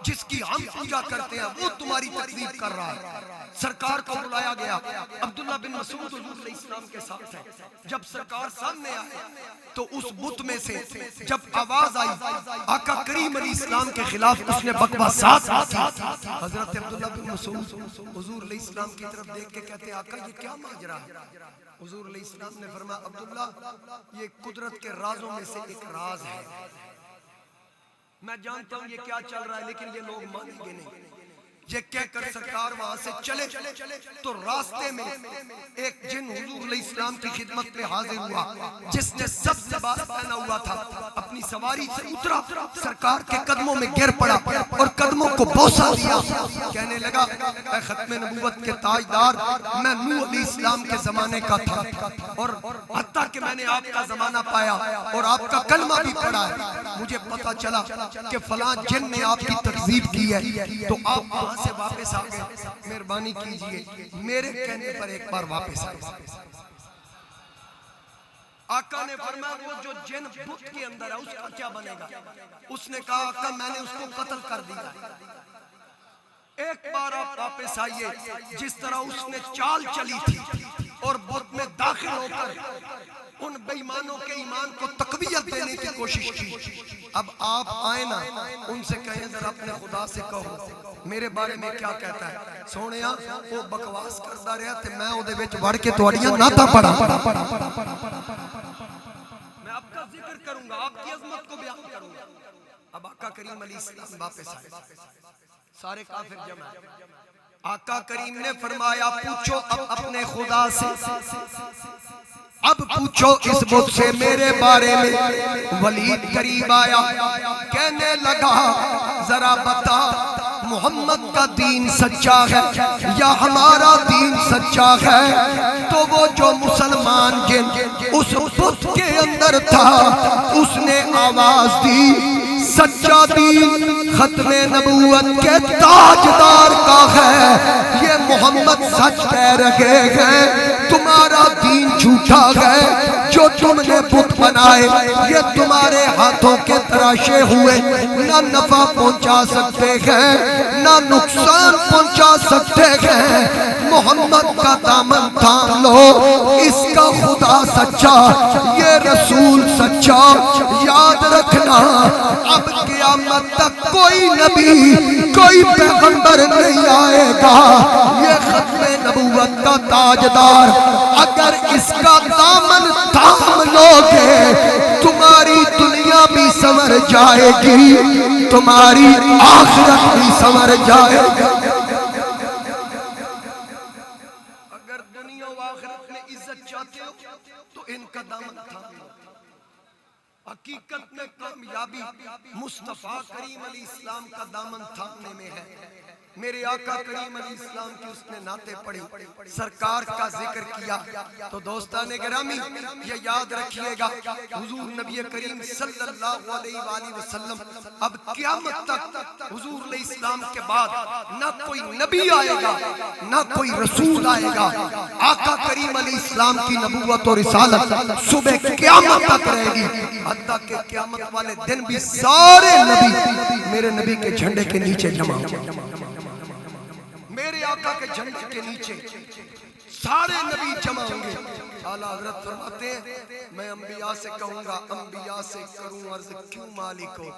جس کی ہم پوجا کرتے ہیں وہ تمہاری تکذیب کر رہا ہے۔ سرکار کو بلایا گیا، عبداللہ بن مسعود حضور علیہ السلام کے ساتھ ہے۔ جب سرکار سامنے آئے تو اس بت میں سے جب آواز آئی آقا کریم علیہ السلام کے خلاف، اس نے بکواسات کی۔ حضرت عبداللہ بن مسعود حضور علیہ السلام کی طرف دیکھ کے کہتے ہیں آقا یہ کیا ماجرا ہے؟ حضور علیہ السلام نے فرمایا عبداللہ یہ قدرت کے رازوں میں سے ایک راز ہے، میں جانتا ہوں یہ کیا چل رہا ہے لیکن یہ لوگ مانیں گے نہیں۔ یہ کہہ کر سرکار وہاں سے چلے تو راستے میں ایک جن حضور علیہ السلام کی خدمت میں حاضر ہوا، جس نے سبز لباس پہنا ہوا تھا، اپنی سواری سے اترا، سرکار کے قدموں میں گر پڑا اور قدموں کو بوسہ دیا، کہنے لگا اے ختم نبوت کے تاجدار، میں نوح علیہ السلام کے زمانے کا تھا اور حتیٰ کہ میں نے آپ کا زمانہ پایا اور آپ کا کلمہ بھی پڑھا ہے، مجھے پتا چلا کہ فلاں جن نے آپ کی تکذیب کی ہے، تو آپ وہاں سے واپس آ گئے، مہربانی کیجئے میرے کہنے پر ایک بار واپس آئے۔ آقا نے فرمایا وہ جو جن بت کے اندر ہے اس کا کیا بنے گا؟ اس نے کہا آقا میں نے اس کو قتل کر دیا۔ ایک بار آپ واپس آئیے، جس طرح اس نے چال چلی تھی اور بت میں داخل ہو کر ان بے ایمانوں کے ایمان کو تقویت دینے کی کوشش کی، اب آپ آئیں نا، ان سے کہیں ذرا اپنے خدا سے کہو میرے بارے میں کیا کہتا ہے۔ سونیا وہ بکواس کرتا رہا تے میں اودے وچ وڑ کے تواڈیاں نعتاں پڑھا، میں آپ کا ذکر کروں گا، آپ کی عظمت کو بیان کروں گا۔ اب آقا کریم علیہ السلام واپس آئے، سارے کافر جمع۔ آقا کریم نے فرمایا پوچھو اب اپنے خدا سے اب پوچھو اس بت سے میرے بارے میں۔ ولید قریب آیا، کہنے لگا ذرا بتا محمد کا دین سچا ہے یا ہمارا دین سچا ہے؟ تو وہ جو مسلمان جن اس بت کے اندر تھا اس نے آواز دی، سچا دین ختم نبوت کے تاجدار کا ہے، یہ محمد سچ کہہ رہے ہیں، تمہارا دین جھوٹا ہے، جو تم نے بت بنائے یہ تمہارے ہاتھوں کے تراشے ہوئے نہ نفع پہنچا سکتے ہیں نہ نقصان پہنچا سکتے ہیں۔ محمد کا دامن تھام لو، اس کا خدا سچا، یہ رسول سچا، یاد رکھنا اب قیامت تک کوئی نبی کوئی پیغمبر نہیں آئے گا، یہ ختم نبوت کا تاجدار اگر اس کا دامن تھام لوگے تمہاری دنیا بھی سنور جائے گی، تمہاری آخرت بھی سنور جائے گی۔ اگر دنیا و آخرت میں عزت چاہتے ہو تو ان کا دامن تھام لو۔ حقیقت میں کامیابی مصطفیٰ کریم علیہ السلام کا دامن تھامنے میں ہے۔ میرے آقا کریم علیہ السلام کی اس نے نعتیں پڑھی، سرکار کا ذکر کیا، تو دوستان گرامی یہ یاد رکھیے گا حضور نبی کریم صلی اللہ علیہ وآلہ وسلم اب قیامت تک حضور علیہ السلام کے بعد نہ کوئی نبی آئے گا نہ کوئی رسول آئے گا، آقا کریم علیہ السلام کی نبوت اور رسالت صبح قیامت تک رہے گی، حتیٰ کہ قیامت والے دن بھی سارے نبی میرے نبی کے جھنڈے کے نیچے جمع ہوں، میرے آقا کے جھنڈے کے نیچے سارے نبی جمع ہوں گے۔ اعلیٰ حضرت فرماتے ہیں میں انبیاء سے کہوں گا، انبیاء سے کروں عرض کیوں مالک ہو،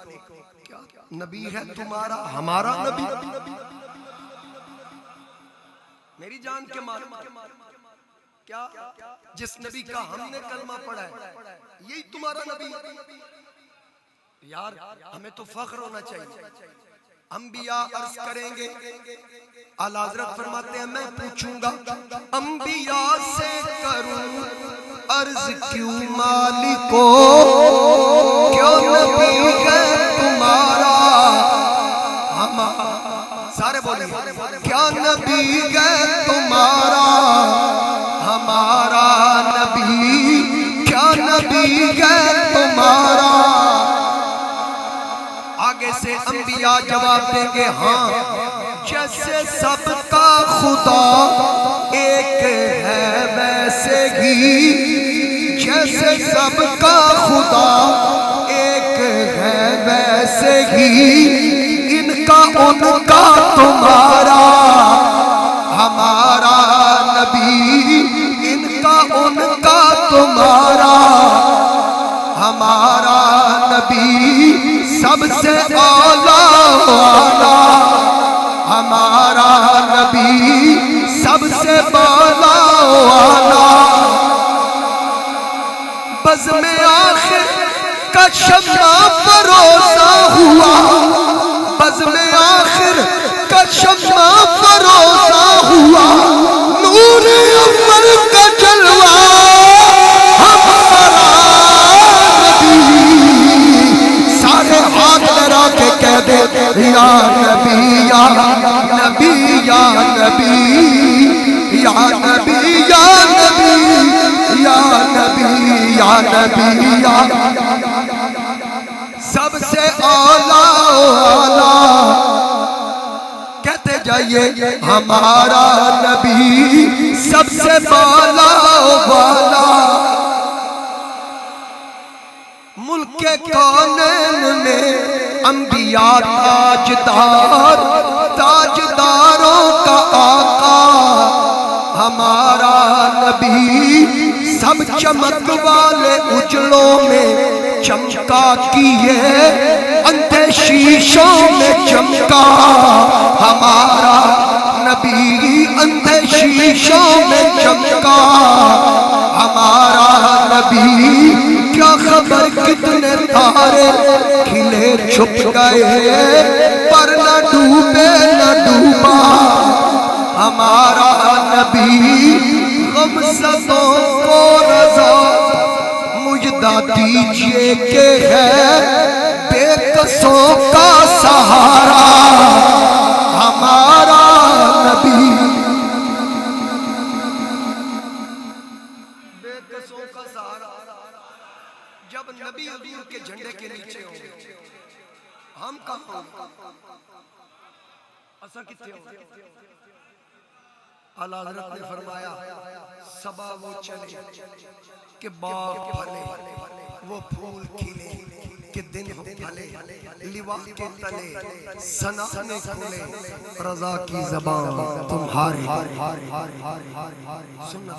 کیا نبی ہے تمہارا ہمارا نبی؟ میری جان کے مالک کیا جس نبی کا ہم نے کلمہ پڑھا ہے یہی تمہارا نبی؟ یار ہمیں تو فخر ہونا چاہیے۔ انبیاء عرض کریں گے، اعلیٰ حضرت فرماتے ہیں میں پوچھوں گا انبیاء سے کروں عرض کیوں مالکو، کیوں نبی ہے تمہارا ہمارا، سارے بولیں کیا نبی ہے تمہارا ہمارا نبی، کیا نبی ہے تمہارا؟ آگے سے انبیاء جواب دیں گے ہاں، جیسے سب کا خدا ایک ہے ویسے ہی، جیسے سب کا خدا ایک ہے ویسے ہی، ان کا ان کا تمہارا ہمارا نبی، ان کا ان کا تمہارا ہمارا نبی، سب سے اعلیٰ ہمارا نبی، سب سے بالا بزم آخر کا شمع فروزہ ہوا، بزم آخر کا شمع فروزہ ہوا، نور اول کا جلوہ ہمارا نبی، سارے ہاتھ لڑا کے کہہ دے یا نبی یا نبی یا نبی یا نبی یا نبی یا نبی یا نبی یا سب سے اعلیٰ کہتے جائیے ہمارا نبی سب سے بالا والا، ملک کونین میں انبیاء تاجدار، تاجداروں کا آقا ہمارا نبی، سب چمک والے اجڑوں میں چمکا کیے، اندھے شیشوں میں چمکا ہمارا نبی، اندھے شیشوں میں چمکا ہمارا نبی، کیا خبر کتنے تارے کھلے چھپ گئے پر نہ ڈوبے نہ ڈوبا ہمارا نبی، غمزدوں کو رضا مجدہ دیجئے کہ ہے بے کسوں کا سہارا ہمارا نبی. بے کسوں کا سہارا. جب نبی حضور کے جھنڈے کے نیچے ہوں گے ہم کہاں اسا کتے ہوں گے؟ اعلی حضرت نے فرمایا صبا وہ چلے کہ باغ پھلے وہ پھول کھلے کہ دن ہو پھلے لوا کے تلے ثنا میں کھلے رضا کی زبان تمہاری. سننا